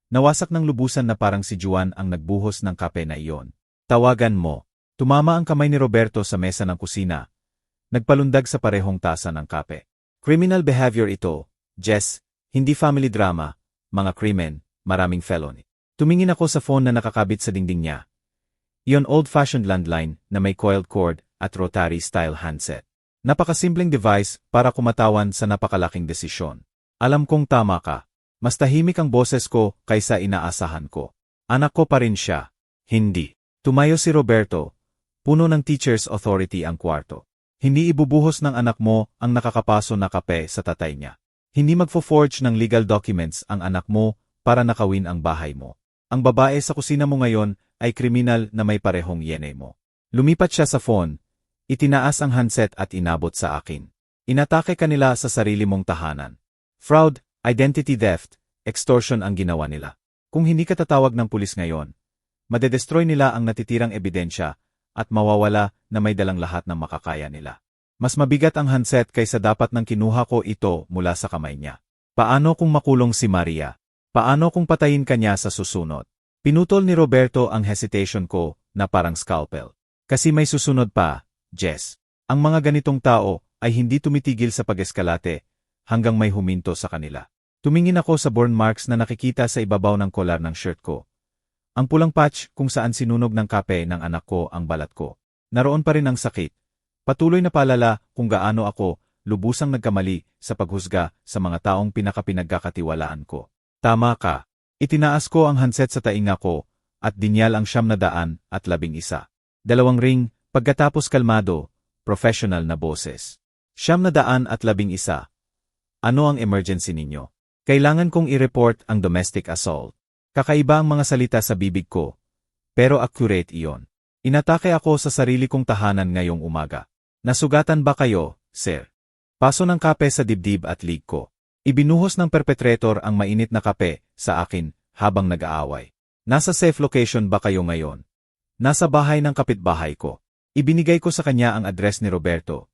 Nawasak ng lubusan na parang si Juan ang nagbuhos ng kape na iyon. Tawagan mo. Tumama ang kamay ni Roberto sa mesa ng kusina. Nagpalundag sa parehong tasa ng kape. Criminal behavior ito, Jess, hindi family drama, mga krimen, maraming felony. Tumingin ako sa phone na nakakabit sa dingding niya. Iyon old-fashioned landline na may coiled cord at rotary-style handset. Napakasimpleng device para kumatawan sa napakalaking desisyon. Alam kong tama ka. Mas tahimik ang boses ko kaysa inaasahan ko. Anak ko pa rin siya. Hindi. Tumayo si Roberto. Puno ng teacher's authority ang kwarto. Hindi ibubuhos ng anak mo ang nakakapaso na kape sa tatay niya. Hindi magfo-forge ng legal documents ang anak mo para nakawin ang bahay mo. Ang babae sa kusina mo ngayon ay kriminal na may parehong DNA mo. Lumipat siya sa phone. Itinaas ang handset at inabot sa akin. Inatake kanila sa sarili mong tahanan. Fraud, identity theft, extortion ang ginawa nila. Kung hindi ka tatawag ng pulis ngayon, madedestroy nila ang natitirang ebidensya at mawawala na may dalang lahat ng makakaya nila. Mas mabigat ang handset kaysa dapat nang kinuha ko ito mula sa kamay niya. Paano kung makulong si Maria? Paano kung patayin ka niya sa susunod? Pinutol ni Roberto ang hesitation ko na parang scalpel. Kasi may susunod pa, Jess. Ang mga ganitong tao ay hindi tumitigil sa pag-eskalate hanggang may huminto sa kanila. Tumingin ako sa burn marks na nakikita sa ibabaw ng kolar ng shirt ko. Ang pulang patch kung saan sinunog ng kape ng anak ko ang balat ko. Naroon pa rin ang sakit. Patuloy na palala kung gaano ako lubusang nagkamali sa paghusga sa mga taong pinagkakatiwalaan ko. Tama ka. Itinaas ko ang handset sa tainga ko at dinyal ang 911. 2 ring, pagkatapos kalmado, professional na boses. 911. Ano ang emergency ninyo? Kailangan kong i-report ang domestic assault. Kakaiba ang mga salita sa bibig ko, pero accurate iyon. Inatake ako sa sarili kong tahanan ngayong umaga. Nasugatan ba kayo, sir? Paso ng kape sa dibdib at lig ko. Ibinuhos ng perpetrator ang mainit na kape sa akin habang nag-aaway. Nasa safe location ba kayo ngayon? Nasa bahay ng kapitbahay ko. Ibinigay ko sa kanya ang address ni Roberto.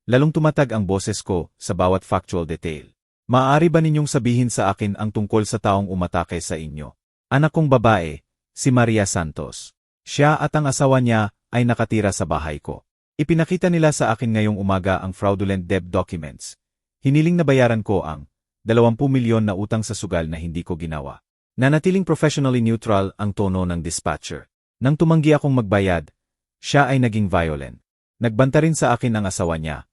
Lalong tumatag ang boses ko sa bawat factual detail. Maaari ba ninyong sabihin sa akin ang tungkol sa taong umatake sa inyo? Anak kong babae, si Maria Santos. Siya at ang asawa niya ay nakatira sa bahay ko. Ipinakita nila sa akin ngayong umaga ang fraudulent debt documents. Hiniling na bayaran ko ang 20 milyon na utang sa sugal na hindi ko ginawa. Nanatiling professionally neutral ang tono ng dispatcher. Nang tumanggi akong magbayad, siya ay naging violent. Nagbanta rin sa akin ang asawa niya.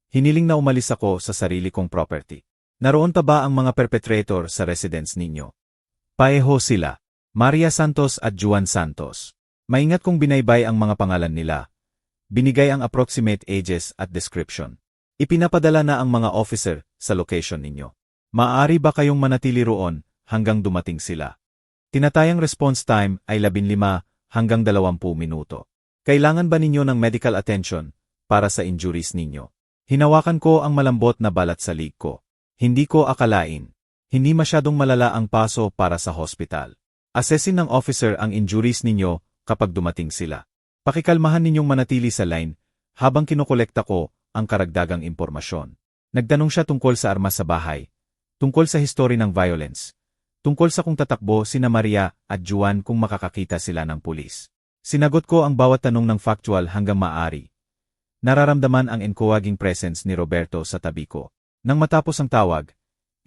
Hiniling na umalis ako sa sarili kong property. Naroon pa ba ang mga perpetrator sa residence ninyo? Paeho sila, Maria Santos at Juan Santos. Maingat kong binaybay ang mga pangalan nila. Binigay ang approximate ages at description. Ipinapadala na ang mga officer sa location ninyo. Maaari ba kayong manatili roon hanggang dumating sila? Tinatayang response time ay 15 hanggang 20 minuto. Kailangan ba ninyo ng medical attention para sa injuries ninyo? Hinawakan ko ang malambot na balat sa lig ko. Hindi ko akalain. Hindi masyadong malala ang paso para sa hospital. Assessin ng officer ang injuries ninyo kapag dumating sila. Pakikalmahan ninyong manatili sa line habang kinokolekta ko ang karagdagang impormasyon. Nagtanong siya tungkol sa armas sa bahay, tungkol sa history ng violence, tungkol sa kung tatakbo sina Maria at Juan kung makakakita sila ng pulis. Sinagot ko ang bawat tanong ng factual hanggang maaari. Nararamdaman ang encouraging presence ni Roberto sa tabi ko. Nang matapos ang tawag,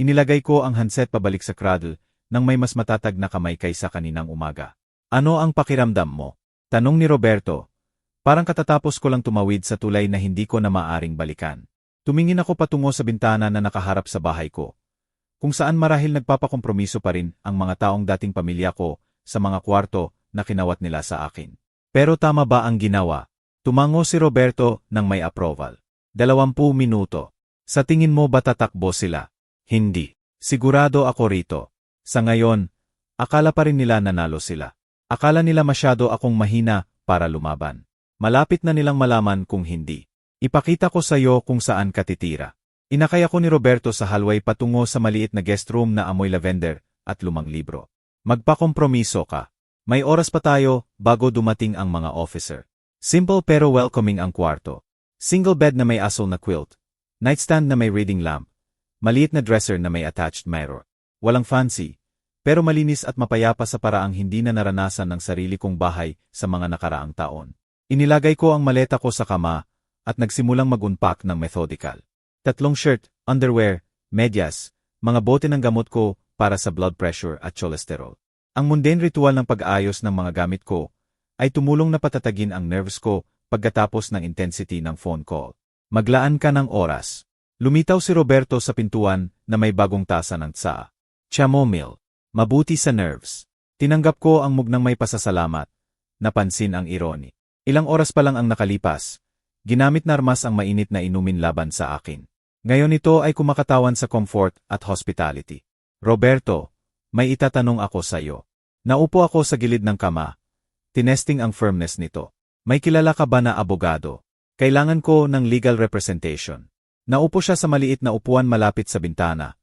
inilagay ko ang handset pabalik sa cradle nang may mas matatag na kamay kaysa kaninang umaga. Ano ang pakiramdam mo? Tanong ni Roberto. Parang katatapos ko lang tumawid sa tulay na hindi ko na maaring balikan. Tumingin ako patungo sa bintana na nakaharap sa bahay ko, kung saan marahil nagpapakompromiso pa rin ang mga taong dating pamilya ko sa mga kwarto na kinawat nila sa akin. Pero tama ba ang ginawa? Tumango si Roberto nang may approval. 20 minuto. Sa tingin mo ba tatakbo sila? Hindi. Sigurado ako rito. Sa ngayon, akala pa rin nila nanalo sila. Akala nila masyado akong mahina para lumaban. Malapit na nilang malaman kung hindi. Ipakita ko sa iyo kung saan ka titira. Inakay ako ni Roberto sa hallway patungo sa maliit na guest room na amoy lavender at lumang libro. Magpakompromiso ka. May oras pa tayo bago dumating ang mga officer. Simple pero welcoming ang kwarto. Single bed na may asol na quilt. Nightstand na may reading lamp. Maliit na dresser na may attached mirror. Walang fancy, pero malinis at mapayapa sa paraang hindi na naranasan ng sarili kong bahay sa mga nakaraang taon. Inilagay ko ang maleta ko sa kama at nagsimulang mag-unpack ng methodical. 3 shirt, underwear, medyas, mga bote ng gamot ko para sa blood pressure at cholesterol. Ang mundane ritual ng pag-aayos ng mga gamit ko ay tumulong na patatagin ang nerves ko pagkatapos ng intensity ng phone call. Maglaan ka ng oras. Lumitaw si Roberto sa pintuan na may bagong tasa ng tsaa. Chamomile. Mabuti sa nerves. Tinanggap ko ang mugnang may pasasalamat. Napansin ang irony. Ilang oras pa lang ang nakalipas. Ginamit na armas ang mainit na inumin laban sa akin. Ngayon ito ay kumakatawan sa comfort at hospitality. Roberto, may itatanong ako sa iyo. Naupo ako sa gilid ng kama. Tinesting ang firmness nito. May kilala ka ba na abogado? Kailangan ko ng legal representation. Naupo siya sa maliit na upuan malapit sa bintana.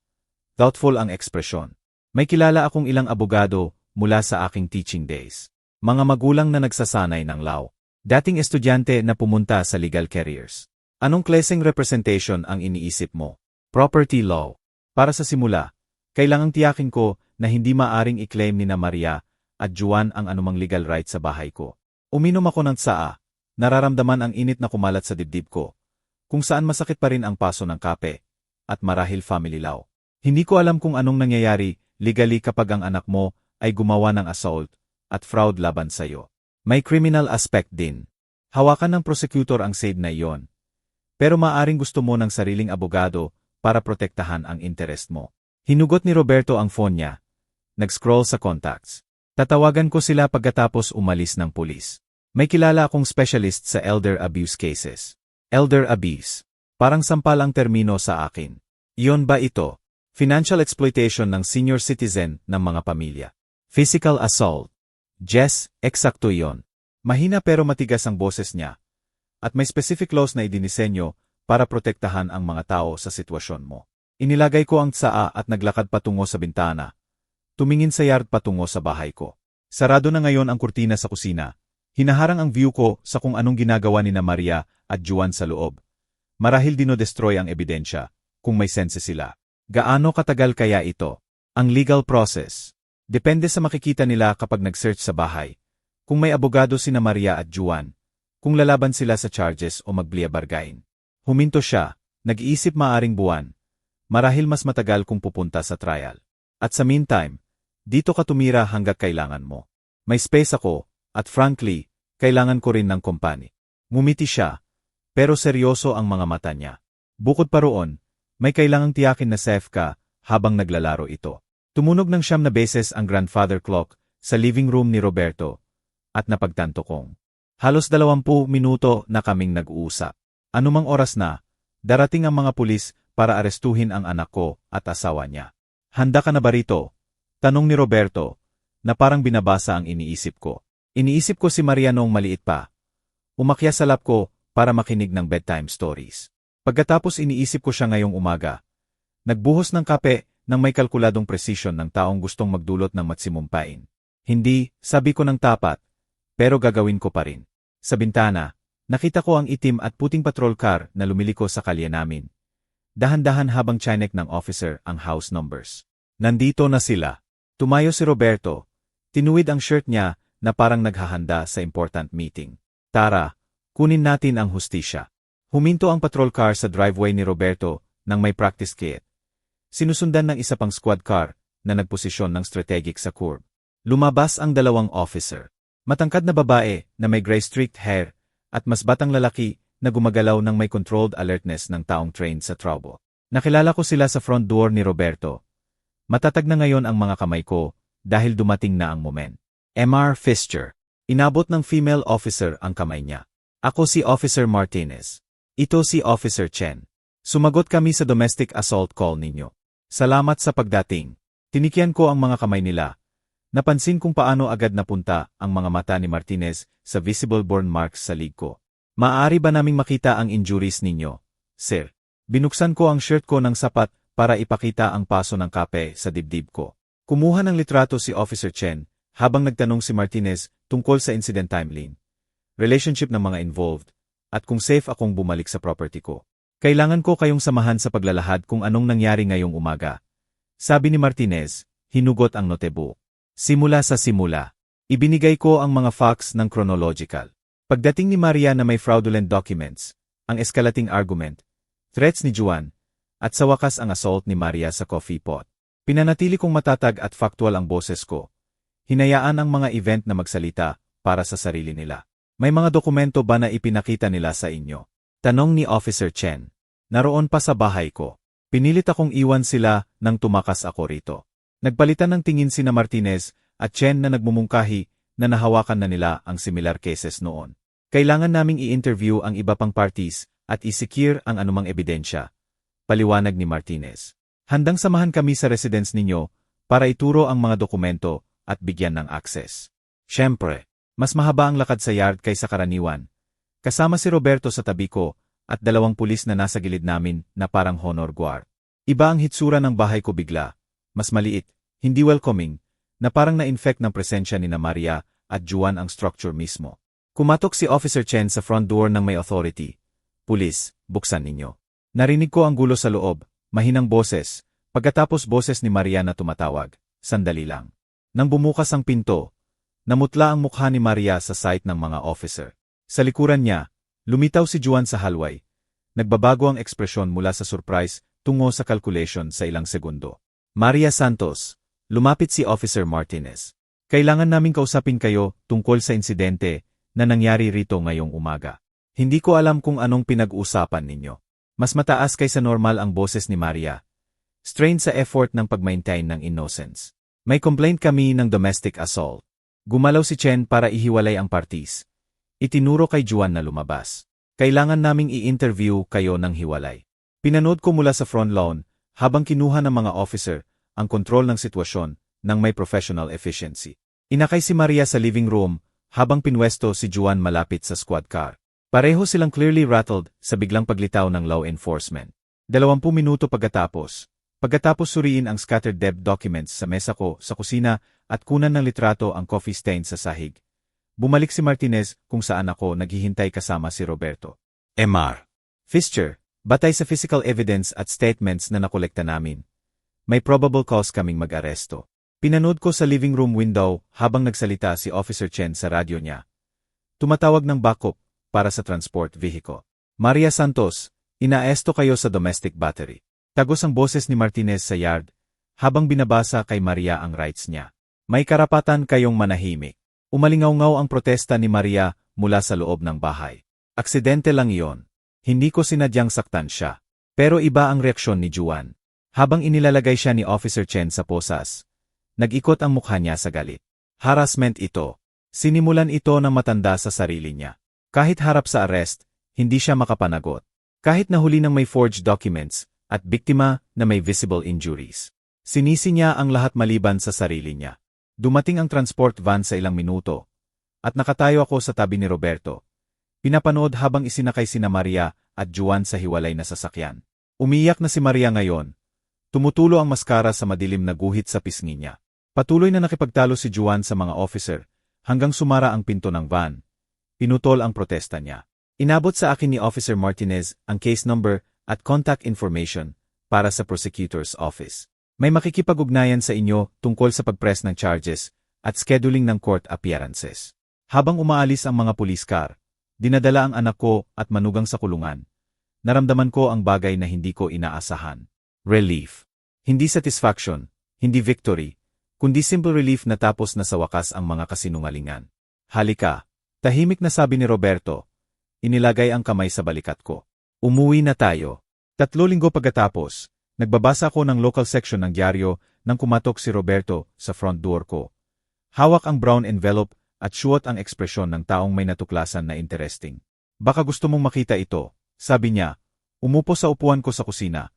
Thoughtful ang ekspresyon. May kilala akong ilang abogado mula sa aking teaching days. Mga magulang na nagsasanay ng law. Dating estudyante na pumunta sa legal careers. Anong klaseng representation ang iniisip mo? Property law. Para sa simula, kailangang tiyakin ko na hindi maaring i-claim ni na Maria at Juan ang anumang legal right sa bahay ko. Uminom ako ng tsaa, nararamdaman ang init na kumalat sa dibdib ko, kung saan masakit pa rin ang paso ng kape, at marahil family law. Hindi ko alam kung anong nangyayari legally kapag ang anak mo ay gumawa ng assault at fraud laban sa'yo. May criminal aspect din. Hawakan ng prosecutor ang side na iyon. Pero maaring gusto mo ng sariling abogado para protektahan ang interest mo. Hinugot ni Roberto ang phone niya. Nag-scroll sa contacts. Tatawagan ko sila pagkatapos umalis ng pulis. May kilala akong specialist sa elder abuse cases. Elder abuse. Parang sampal ang termino sa akin. Iyon ba ito? Financial exploitation ng senior citizen ng mga pamilya. Physical assault. Jess, eksakto iyon. Mahina pero matigas ang boses niya. At may specific laws na idinisenyo para protektahan ang mga tao sa sitwasyon mo. Inilagay ko ang tsaa at naglakad patungo sa bintana. Tumingin sa yard patungo sa bahay ko. Sarado na ngayon ang kurtina sa kusina. Hinaharang ang view ko sa kung anong ginagawa ni Maria at Juan sa loob. Marahil dinodestroy ang ebidensya, kung may sense sila. Gaano katagal kaya ito? Ang legal process. Depende sa makikita nila kapag nag-search sa bahay. Kung may abogado sina Maria at Juan, kung lalaban sila sa charges o magbliabargain. Huminto siya, nag-iisip maaring buwan. Marahil mas matagal kung pupunta sa trial. At sa meantime, dito ka tumira hanggang kailangan mo. May space ako, at frankly, kailangan ko rin ng company. Ngumiti siya, pero seryoso ang mga mata niya. Bukod pa roon, may kailangang tiyakin na safe ka habang naglalaro ito. Tumunog ng 9 na beses ang grandfather clock sa living room ni Roberto, at napagtanto kong halos 20 minuto na kaming nag-uusap. Anumang oras na, darating ang mga pulis para arestuhin ang anak ko at asawa niya. Handa ka na ba rito? Tanong ni Roberto, na parang binabasa ang iniisip ko. Iniisip ko si Maria noong maliit pa. Umakyat sa lap ko para makinig ng bedtime stories. Pagkatapos iniisip ko siya ngayong umaga. Nagbuhos ng kape nang may kalkuladong precision ng taong gustong magdulot ng matsimumpain. Hindi, sabi ko ng tapat, pero gagawin ko pa rin. Sa bintana, nakita ko ang itim at puting patrol car na lumiliko sa kalye namin. Dahan-dahan habang chinek ng officer ang house numbers. Nandito na sila. Tumayo si Roberto. Tinuwid ang shirt niya na parang naghahanda sa important meeting. Tara, kunin natin ang hustisya. Huminto ang patrol car sa driveway ni Roberto nang may practice kit. Sinusundan ng isa pang squad car na nagposisyon ng strategic sa curb. Lumabas ang 2 officer. Matangkad na babae na may gray streaked hair at mas batang lalaki na gumagalaw ng may controlled alertness ng taong trained sa trouble. Nakilala ko sila sa front door ni Roberto. Matatag na ngayon ang mga kamay ko dahil dumating na ang moment. Mr. Fischer. Inabot ng female officer ang kamay niya. Ako si Officer Martinez. Ito si Officer Chen. Sumagot kami sa domestic assault call ninyo. Salamat sa pagdating. Tinikyan ko ang mga kamay nila. Napansin kung paano agad napunta ang mga mata ni Martinez sa visible burn marks sa lig ko. Maaari ba naming makita ang injuries ninyo, sir? Binuksan ko ang shirt ko ng sapat para ipakita ang paso ng kape sa dibdib ko. Kumuha ng litrato si Officer Chen habang nagtanong si Martinez tungkol sa incident timeline, relationship ng mga involved, at kung safe akong bumalik sa property ko. Kailangan ko kayong samahan sa paglalahad kung anong nangyari ngayong umaga. Sabi ni Martinez, hinugot ang notebook. Simula sa simula. Ibinigay ko ang mga facts ng chronological. Pagdating ni Maria na may fraudulent documents, ang escalating argument, threats ni Juan, at sa wakas ang assault ni Maria sa coffee pot. Pinanatili kong matatag at factual ang boses ko. Hinayaan ang mga event na magsalita para sa sarili nila. May mga dokumento ba na ipinakita nila sa inyo? Tanong ni Officer Chen. Naroon pa sa bahay ko. Pinilit akong iwan sila nang tumakas ako rito. Nagpalitan ng tingin sina Martinez at Chen na nagmumungkahi na nahawakan na nila ang similar cases noon. Kailangan naming i-interview ang iba pang parties at i-secure ang anumang ebidensya. Paliwanag ni Martinez. Handang samahan kami sa residence ninyo para ituro ang mga dokumento at bigyan ng access. Siyempre, mas mahaba ang lakad sa yard kaysa karaniwan. Kasama si Roberto sa tabi ko at 2 pulis na nasa gilid namin na parang honor guard. Iba ang hitsura ng bahay ko bigla. Mas maliit, hindi welcoming, na parang na-infect ng presensya ni Maria at Juan ang structure mismo. Kumatok si Officer Chen sa front door ng may authority. Pulis, buksan ninyo. Narinig ko ang gulo sa loob, mahinang boses, pagkatapos boses ni Maria na tumatawag. Sandali lang. Nang bumukas ang pinto, Namutla ang mukha ni Maria sa sight ng mga officer. Sa likuran niya, lumitaw si Juan sa halway. Nagbabago ang ekspresyon mula sa surprise tungo sa calculation sa ilang segundo. Maria Santos, lumapit si Officer Martinez. Kailangan naming kausapin kayo tungkol sa insidente na nangyari rito ngayong umaga. Hindi ko alam kung anong pinag-uusapan ninyo. Mas mataas kaysa normal ang boses ni Maria. Strain sa effort ng pag-maintain ng innocence. May complaint kami ng domestic assault. Gumalaw si Chen para ihiwalay ang parties. Itinuro kay Juan na lumabas. Kailangan naming i-interview kayo ng hiwalay. Pinanood ko mula sa front lawn habang kinuha ng mga officer ang kontrol ng sitwasyon ng may professional efficiency. Inakay si Maria sa living room habang pinwesto si Juan malapit sa squad car. Pareho silang clearly rattled sa biglang paglitaw ng law enforcement. 20 minuto pagkatapos suriin ang scattered debt documents sa mesa ko sa kusina at kunan ng litrato ang coffee stain sa sahig. Bumalik si Martinez kung saan ako naghihintay kasama si Roberto. Mr. Fischer, batay sa physical evidence at statements na nakolekta namin, may probable cause kaming mag-aresto. Pinanood ko sa living room window habang nagsalita si Officer Chen sa radyo niya. Tumatawag ng backup para sa transport vehicle. Maria Santos, inaaresto kayo sa domestic battery. Tagos ang boses ni Martinez sa yard habang binabasa kay Maria ang rights niya. May karapatan kayong manahimik. Umalingaw-ngaw ang protesta ni Maria mula sa loob ng bahay. Aksidente lang iyon. Hindi ko sinadyang saktan siya. Pero iba ang reaksyon ni Juan. Habang inilalagay siya ni Officer Chen sa posas, nag-ikot ang mukha niya sa galit. Harassment ito. Sinimulan ito ng matanda sa sarili niya. Kahit harap sa arrest, hindi siya makapanagot. Kahit nahuli ng may forged documents at biktima na may visible injuries. Sinisi niya ang lahat maliban sa sarili niya. Dumating ang transport van sa ilang minuto, at nakatayo ako sa tabi ni Roberto. Pinapanood habang isinakay sina Maria at Juan sa hiwalay na sasakyan. Umiyak na si Maria ngayon. Tumutulo ang maskara sa madilim na guhit sa pisngi niya. Patuloy na nakipagtalo si Juan sa mga officer, hanggang sumara ang pinto ng van. Pinutol ang protesta niya. Inabot sa akin ni Officer Martinez ang case number at contact information para sa prosecutor's office. May makikipag-ugnayan sa inyo tungkol sa pag-press ng charges at scheduling ng court appearances. Habang umaalis ang mga police car, dinadala ang anak ko at manugang sa kulungan. Naramdaman ko ang bagay na hindi ko inaasahan. Relief. Hindi satisfaction, hindi victory, kundi simple relief na tapos na sa wakas ang mga kasinungalingan. Halika, tahimik na sabi ni Roberto. Inilagay ang kamay sa balikat ko. Umuwi na tayo. 3 linggo pagkatapos, nagbabasa ako ng local section ng dyaryo nang kumatok si Roberto sa front door ko. Hawak ang brown envelope at suot ang ekspresyon ng taong may natuklasan na interesting. Baka gusto mong makita ito, sabi niya. Umupo sa upuan ko sa kusina.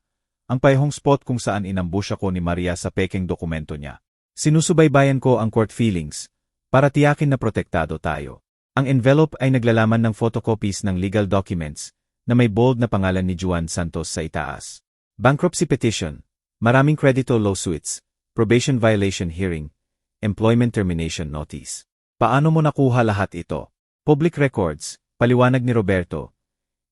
Ang parehong spot kung saan inambush ako ni Maria sa pekeng dokumento niya. Sinusubaybayan ko ang court filings para tiyakin na protektado tayo. Ang envelope ay naglalaman ng photocopies ng legal documents na may bold na pangalan ni Juan Santos sa itaas. Bankruptcy petition, maraming credito lawsuits, probation violation hearing, employment termination notice. Paano mo nakuha lahat ito? Public records, paliwanag ni Roberto.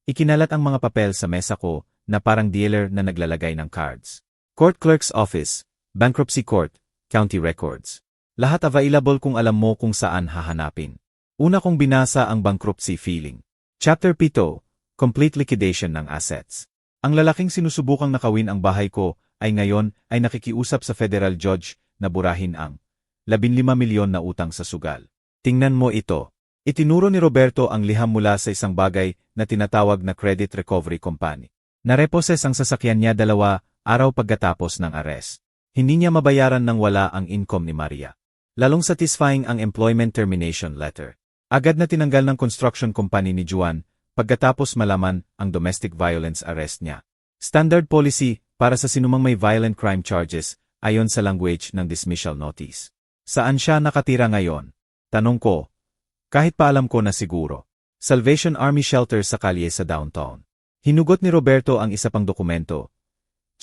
Ikinalat ang mga papel sa mesa ko na parang dealer na naglalagay ng cards. Court clerk's office, bankruptcy court, county records. Lahat available kung alam mo kung saan hahanapin. Una kong binasa ang bankruptcy filing. Chapter 7, complete liquidation ng assets. Ang lalaking sinusubukang nakawin ang bahay ko ay ngayon ay nakikiusap sa federal judge na burahin ang 15 milyon na utang sa sugal. Tingnan mo ito. Itinuro ni Roberto ang liham mula sa isang bagay na tinatawag na credit recovery company. Nareposes ang sasakyan niya 2 araw pagkatapos ng arrest. Hindi niya mabayaran ng wala ang income ni Maria. Lalong satisfying ang employment termination letter. Agad na tinanggal ng construction company ni Juan pagkatapos malaman ang domestic violence arrest niya. Standard policy para sa sinumang may violent crime charges ayon sa language ng dismissal notice. Saan siya nakatira ngayon? Tanong ko. Kahit pa alam ko na siguro. Salvation Army Shelter sa kalye sa downtown. Hinugot ni Roberto ang isa pang dokumento.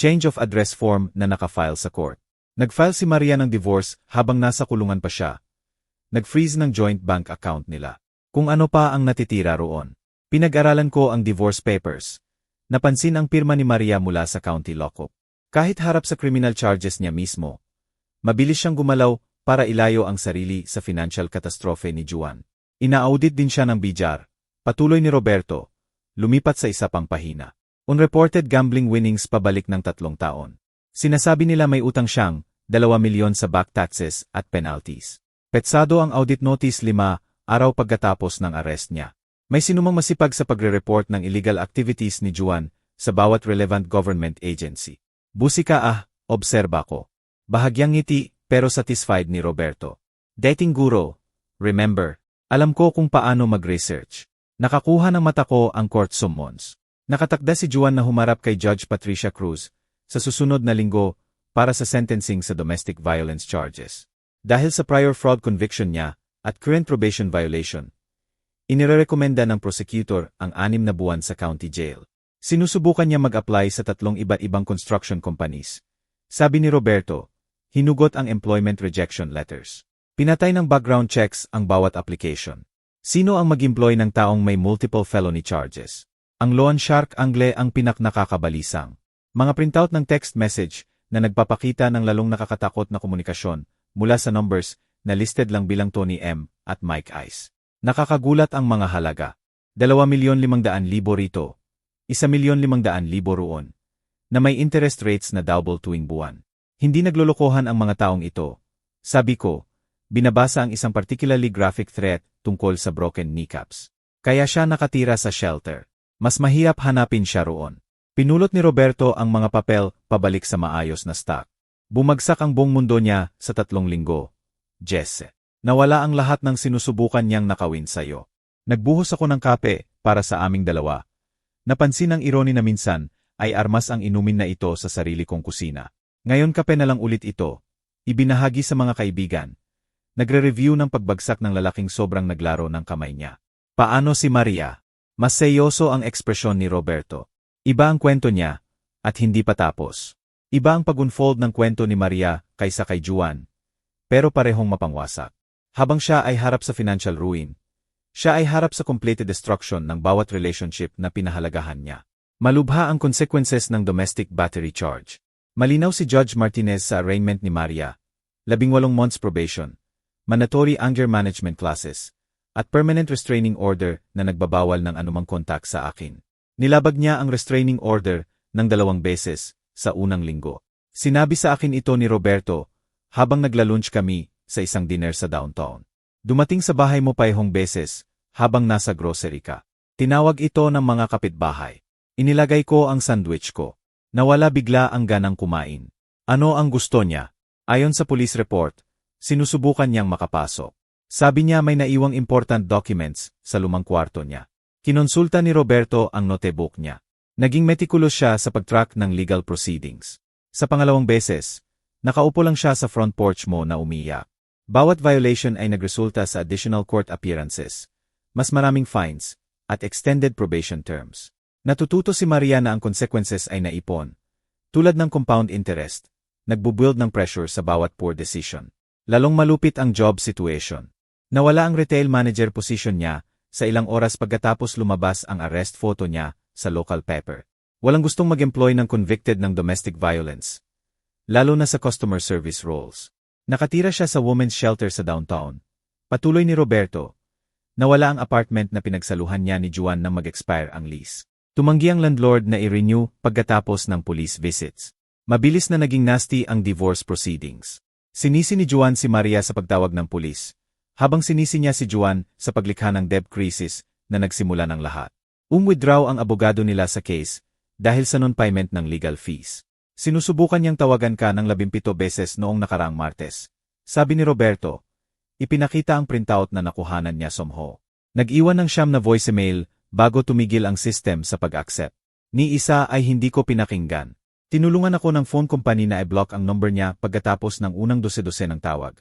Change of address form na nakafile sa court. Nag-file si Maria ng divorce habang nasa kulungan pa siya. Nag-freeze ng joint bank account nila. Kung ano pa ang natitira roon. Pinag-aralan ko ang divorce papers. Napansin ang pirma ni Maria mula sa county lockup. Kahit harap sa criminal charges niya mismo, mabilis siyang gumalaw para ilayo ang sarili sa financial catastrophe ni Juan. Ina-audit din siya ng BIJAR. Patuloy ni Roberto. Lumipat sa isa pang pahina. Unreported gambling winnings pabalik ng 3 taon. Sinasabi nila may utang siyang 2 milyon sa back taxes at penalties. Petsado ang audit notice 5 araw pagkatapos ng arrest niya. May sinumang masipag sa pagre-report ng illegal activities ni Juan sa bawat relevant government agency. Busika obserba ko. Bahagyang ngiti pero satisfied ni Roberto. Dating guro, remember, alam ko kung paano mag-research. Nakakuha ng mata ko ang court summons. Nakatakda si Juan na humarap kay Judge Patricia Cruz sa susunod na linggo para sa sentencing sa domestic violence charges. Dahil sa prior fraud conviction niya at current probation violation, inirekomenda ng prosecutor ang 6 na buwan sa county jail. Sinusubukan niya mag-apply sa 3 iba't ibang construction companies. Sabi ni Roberto, hinugot ang employment rejection letters. Pinatay ng background checks ang bawat application. Sino ang mag-employ ng taong may multiple felony charges? Ang loan shark angle ang pinaknakakabalisang. Mga printout ng text message na nagpapakita ng lalong nakakatakot na komunikasyon mula sa numbers na listed lang bilang Tony M. at Mike Ice. Nakakagulat ang mga halaga. 2,500,000 rito, 1,500,000 roon, na may interest rates na double tuwing buwan. Hindi naglolokohan ang mga taong ito. Sabi ko, binabasa ang isang particularly graphic threat tungkol sa broken kneecaps. Kaya siya nakatira sa shelter. Mas mahirap hanapin siya roon. Pinulot ni Roberto ang mga papel pabalik sa maayos na stock. Bumagsak ang buong mundo niya sa 3 linggo. Jesse. Nawala ang lahat ng sinusubukan niyang nakawin sa'yo. Nagbuhos ako ng kape para sa aming dalawa. Napansin ang ironi na minsan ay armas ang inumin na ito sa sarili kong kusina. Ngayon kape na lang ulit ito. Ibinahagi sa mga kaibigan. Nagre-review ng pagbagsak ng lalaking sobrang naglaro ng kamay niya. Paano si Maria? Mas seryoso ang ekspresyon ni Roberto. Iba ang kwento niya, at hindi pa tapos. Iba ang pag-unfold ng kwento ni Maria kaysa kay Juan, pero parehong mapangwasak. Habang siya ay harap sa financial ruin, siya ay harap sa complete destruction ng bawat relationship na pinahalagahan niya. Malubha ang consequences ng domestic battery charge. Malinaw si Judge Martinez sa arraignment ni Maria, 18 months probation, mandatory anger management classes, at permanent restraining order na nagbabawal ng anumang kontak sa akin. Nilabag niya ang restraining order ng 2 beses sa unang linggo. Sinabi sa akin ito ni Roberto habang naglalunch kami sa isang dinner sa downtown. Dumating sa bahay mo payhong beses habang nasa grocery ka. Tinawag ito ng mga kapitbahay. Inilagay ko ang sandwich ko. Nawala bigla ang ganang kumain. Ano ang gusto niya? Ayon sa police report, sinusubukan niyang makapasok. Sabi niya may naiwang important documents sa lumang kwarto niya. Kinonsulta ni Roberto ang notebook niya. Naging meticulous siya sa pag-track ng legal proceedings. Sa pangalawang beses, nakaupo lang siya sa front porch mo na umiyak. Bawat violation ay nagresulta sa additional court appearances, mas maraming fines, at extended probation terms. Natututo si Maria na ang consequences ay naipon. Tulad ng compound interest, nagbubuild ng pressure sa bawat poor decision. Lalong malupit ang job situation. Nawala ang retail manager position niya sa ilang oras pagkatapos lumabas ang arrest photo niya sa local paper. Walang gustong mag-employ ng convicted ng domestic violence, lalo na sa customer service roles. Nakatira siya sa women's shelter sa downtown. Patuloy ni Roberto. Nawala ang apartment na pinagsaluhan niya ni Juan nang mag-expire ang lease. Tumanggi ang landlord na i-renew pagkatapos ng police visits. Mabilis na naging nasty ang divorce proceedings. Sinisi ni Juan si Maria sa pagtawag ng pulis, habang sinisi niya si Juan sa paglikha ng debt crisis na nagsimula ng lahat. Withdraw ang abogado nila sa case dahil sa non-payment ng legal fees. Sinusubukan niyang tawagan ka ng 17 beses noong nakaraang Martes. Sabi ni Roberto, ipinakita ang printout na nakuhanan niya somehow. Nag-iwan ng 9 na voicemail bago tumigil ang system sa pag-accept. Ni isa ay hindi ko pinakinggan. Tinulungan ako ng phone company na i-block ang number niya pagkatapos ng unang 12 ng tawag.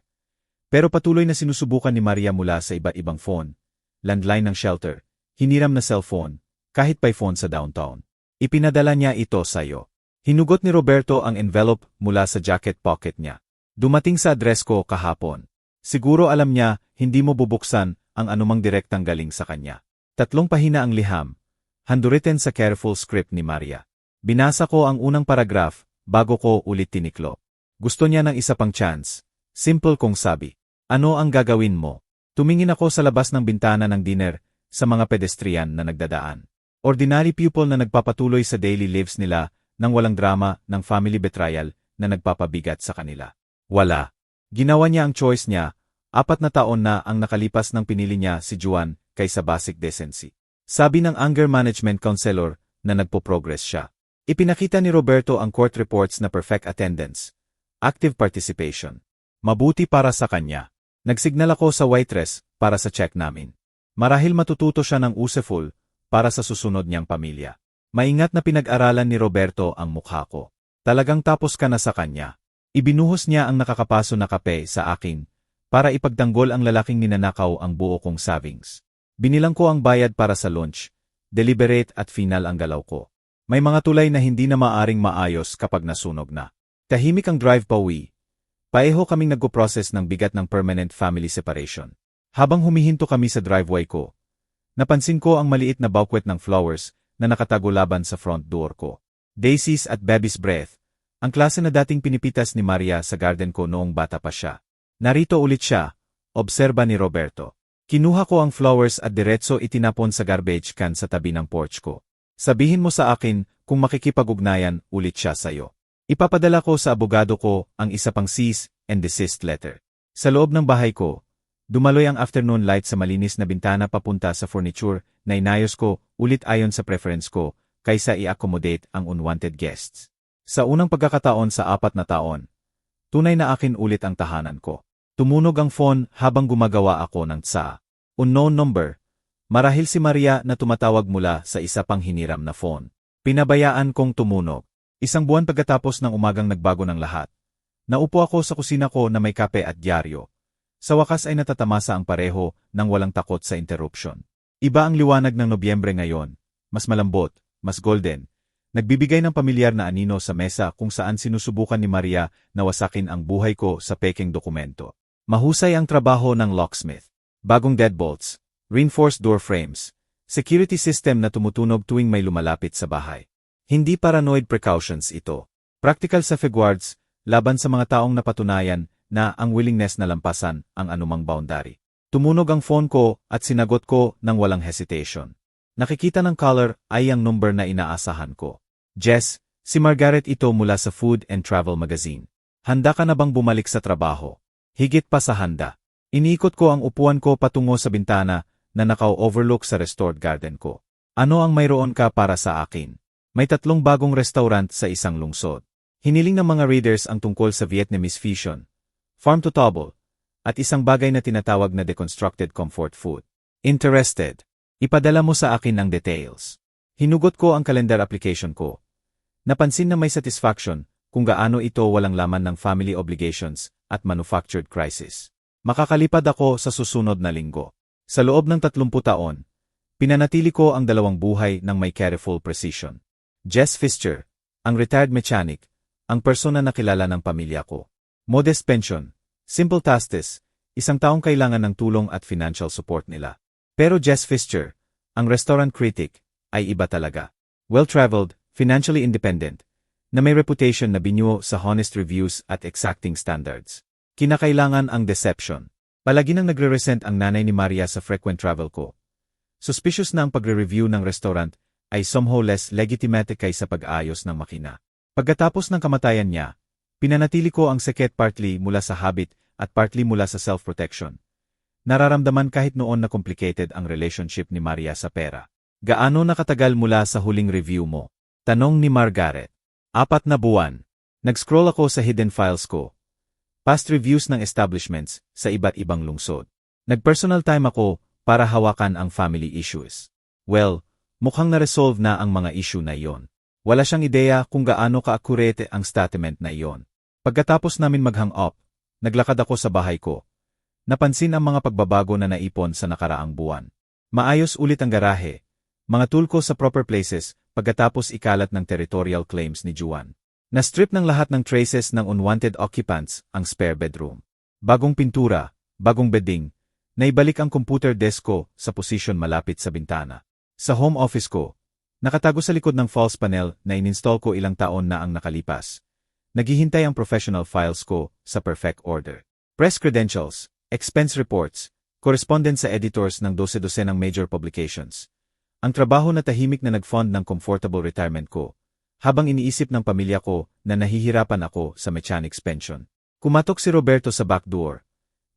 Pero patuloy na sinusubukan ni Maria mula sa iba't ibang phone, landline ng shelter, hiniram na cellphone, kahit payphone sa downtown. Ipinadala niya ito sa'yo. Hinugot ni Roberto ang envelope mula sa jacket pocket niya. Dumating sa address ko kahapon. Siguro alam niya, hindi mo bubuksan ang anumang direktang galing sa kanya. 3 pahina ang liham, handwritten sa careful script ni Maria. Binasa ko ang unang paragraph bago ko ulit tiniklo. Gusto niya ng isa pang chance. Simple kong sabi. Ano ang gagawin mo? Tumingin ako sa labas ng bintana ng diner sa mga pedestrian na nagdadaan. Ordinary people na nagpapatuloy sa daily lives nila nang walang drama ng family betrayal na nagpapabigat sa kanila. Wala. Ginawa niya ang choice niya, 4 na taon na ang nakalipas nang pinili niya si Juan kaysa basic decency. Sabi ng anger management counselor na nagpo-progress siya. Ipinakita ni Roberto ang court reports na perfect attendance, active participation. Mabuti para sa kanya. Nagsignal ako sa waitress para sa check namin. Marahil matututo siya ng useful para sa susunod niyang pamilya. Maingat na pinag-aralan ni Roberto ang mukha ko. Talagang tapos ka na sa kanya. Ibinuhos niya ang nakakapaso na kape sa akin para ipagtanggol ang lalaking ninanakaw ang buo kong savings. Binilang ko ang bayad para sa lunch, deliberate at final ang galaw ko. May mga tulay na hindi na maaring maayos kapag nasunog na. Tahimik ang drive pauwi. Pareho kaming nagpo-process ng bigat ng permanent family separation. Habang humihinto kami sa driveway ko, napansin ko ang maliit na bouquet ng flowers na nakatago laban sa front door ko. Daisies at baby's breath, ang klase na dating pinipitas ni Maria sa garden ko noong bata pa siya. Narito ulit siya, obserba ni Roberto. Kinuha ko ang flowers at diretso itinapon sa garbage can sa tabi ng porch ko. Sabihin mo sa akin kung makikipag-ugnayan ulit siya sa'yo. Ipapadala ko sa abogado ko ang isa pang cease and desist letter. Sa loob ng bahay ko, dumaloy ang afternoon light sa malinis na bintana papunta sa furniture na inayos ko ulit ayon sa preference ko kaysa i-accommodate ang unwanted guests. Sa unang pagkakataon sa 4 na taon, tunay na akin ulit ang tahanan ko. Tumunog ang phone habang gumagawa ako ng tsa. Unknown number. Marahil si Maria na tumatawag mula sa isa pang hiniram na phone. Pinabayaan kong tumunog. 1 buwan pagkatapos ng umagang nagbago ng lahat. Naupo ako sa kusina ko na may kape at dyaryo. Sa wakas ay natatamasa ang pareho nang walang takot sa interruption. Iba ang liwanag ng Nobyembre ngayon. Mas malambot, mas golden. Nagbibigay ng pamilyar na anino sa mesa kung saan sinusubukan ni Maria na wasakin ang buhay ko sa peking dokumento. Mahusay ang trabaho ng locksmith. Bagong deadbolts, reinforced door frames, security system na tumutunog tuwing may lumalapit sa bahay. Hindi paranoid precautions ito. Practical safeguards laban sa mga taong napatunayan na ang willingness na lampasan ang anumang boundary. Tumunog ang phone ko at sinagot ko ng walang hesitation. Nakikita ng caller ay ang number na inaasahan ko. Jess, si Margaret ito mula sa Food and Travel Magazine. Handa ka na bang bumalik sa trabaho? Higit pa sa handa. Iniikot ko ang upuan ko patungo sa bintana na naka-overlook sa restored garden ko. Ano ang mayroon ka para sa akin? May 3 bagong restaurant sa isang lungsod. Hiniling ng mga readers ang tungkol sa Vietnamese fusion, farm to table, at isang bagay na tinatawag na deconstructed comfort food. Interested? Ipadala mo sa akin ang details. Hinugot ko ang calendar application ko. Napansin na may satisfaction kung gaano ito walang laman ng family obligations at manufactured crisis. Makakalipad ako sa susunod na linggo. Sa loob ng 30 taon, pinanatili ko ang 2 buhay ng may careful precision. Jess Fischer, ang retired mechanic, ang persona na kilala ng pamilya ko. Modest pension, simple tasks, 1 taong kailangan ng tulong at financial support nila. Pero Jess Fischer, ang restaurant critic, ay iba talaga. Well-traveled, financially independent, na may reputation na binuo sa honest reviews at exacting standards. Kinakailangan ang deception. Palagi nang nagre-resent ang nanay ni Maria sa frequent travel ko. Suspicious na ang pagre-review ng restaurant ay somehow less legitimate kaysa pag-aayos ng makina. Pagkatapos ng kamatayan niya, pinanatili ko ang seket partly mula sa habit at partly mula sa self-protection. Nararamdaman kahit noon na complicated ang relationship ni Maria sa pera. Gaano nakatagal mula sa huling review mo? Tanong ni Margaret. 4 na buwan. Nag-scroll ako sa hidden files ko. Past reviews ng establishments sa iba't ibang lungsod. Nag-personal time ako para hawakan ang family issues. Well, mukhang na-resolve na ang mga issue na iyon. Wala siyang ideya kung gaano ka-akurete ang statement na iyon. Pagkatapos namin mag-hang up, naglakad ako sa bahay ko. Napansin ang mga pagbabago na naipon sa nakaraang buwan. Maayos ulit ang garahe, mga tool ko sa proper places pagkatapos ikalat ng territorial claims ni Juan. Na-strip ng lahat ng traces ng unwanted occupants ang spare bedroom. Bagong pintura, bagong bedding, naibalik ang computer desk ko sa posisyon malapit sa bintana. Sa home office ko, nakatago sa likod ng false panel na ininstall ko ilang taon na ang nakalipas. Naghihintay ang professional files ko sa perfect order. Press credentials, expense reports, correspondence sa editors ng 12 ng major publications. Ang trabaho na tahimik na nag-fund ng comfortable retirement ko, habang iniisip ng pamilya ko na nahihirapan ako sa mechanics pension. Kumatok si Roberto sa back door.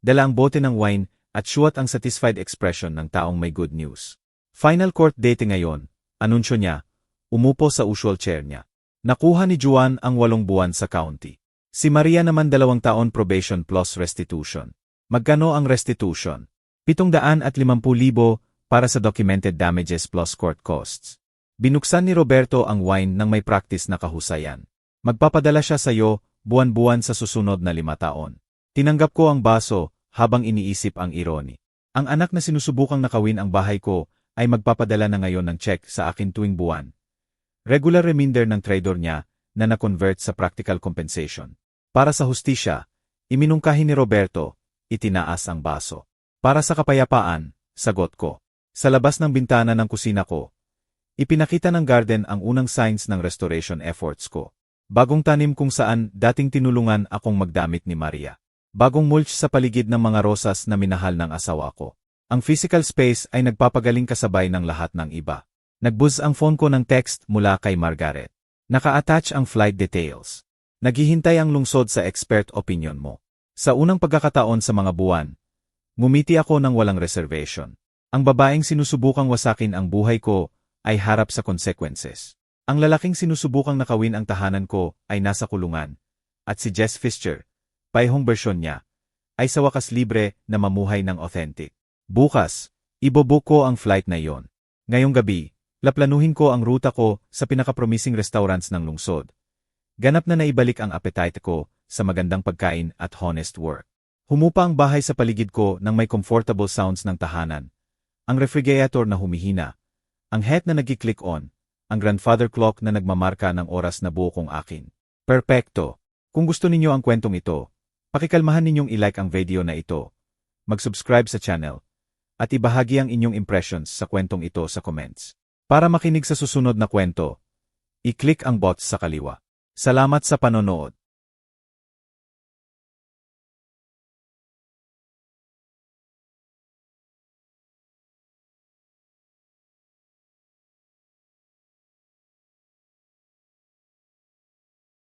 Dala ang bote ng wine at suwat ang satisfied expression ng taong may good news. Final court date ngayon, anunsyo niya, umupo sa usual chair niya. Nakuha ni Juan ang 8 buwan sa county. Si Maria naman 2 taon probation plus restitution. Magkano ang restitution? 750,000 para sa documented damages plus court costs. Binuksan ni Roberto ang wine nang may practice na kahusayan. Magpapadala siya sa iyo, buwan-buwan sa susunod na 5 taon. Tinanggap ko ang baso, habang iniisip ang irony. Ang anak na sinusubukang nakawin ang bahay ko, ay magpapadala na ngayon ng check sa akin tuwing buwan. Regular reminder ng trader niya, na na-convert sa practical compensation. Para sa hustisya, iminungkahi ni Roberto, itinaas ang baso. Para sa kapayapaan, sagot ko. Sa labas ng bintana ng kusina ko, ipinakita ng garden ang unang signs ng restoration efforts ko. Bagong tanim kung saan dating tinulungan akong magdamit ni Maria. Bagong mulch sa paligid ng mga rosas na minahal ng asawa ko. Ang physical space ay nagpapagaling kasabay ng lahat ng iba. Nagbuzz ang phone ko ng text mula kay Margaret. Naka-attach ang flight details. Naghihintay ang lungsod sa expert opinion mo. Sa unang pagkakataon sa mga buwan, ngumiti ako ng walang reservation. Ang babaeng sinusubukang wasakin ang buhay ko ay harap sa consequences. Ang lalaking sinusubukang nakawin ang tahanan ko ay nasa kulungan. At si Jess Fischer, paihong bersyon niya, ay sa wakas libre na mamuhay ng authentic. Bukas, ibobook ko ang flight na iyon. Ngayong gabi, laplanuhin ko ang ruta ko sa pinaka-promising restaurants ng lungsod. Ganap na naibalik ang appetite ko sa magandang pagkain at honest work. Humupa ang bahay sa paligid ko nang may comfortable sounds ng tahanan. Ang refrigerator na humihina. Ang head na nag-click on. Ang grandfather clock na nagmamarka ng oras na buo kong akin. Perpekto. Kung gusto ninyo ang kwentong ito, pakikalmahan ninyong i-like ang video na ito, mag-subscribe sa channel, at ibahagi ang inyong impressions sa kwentong ito sa comments. Para makinig sa susunod na kwento, i-click ang box sa kaliwa. Salamat sa panonood.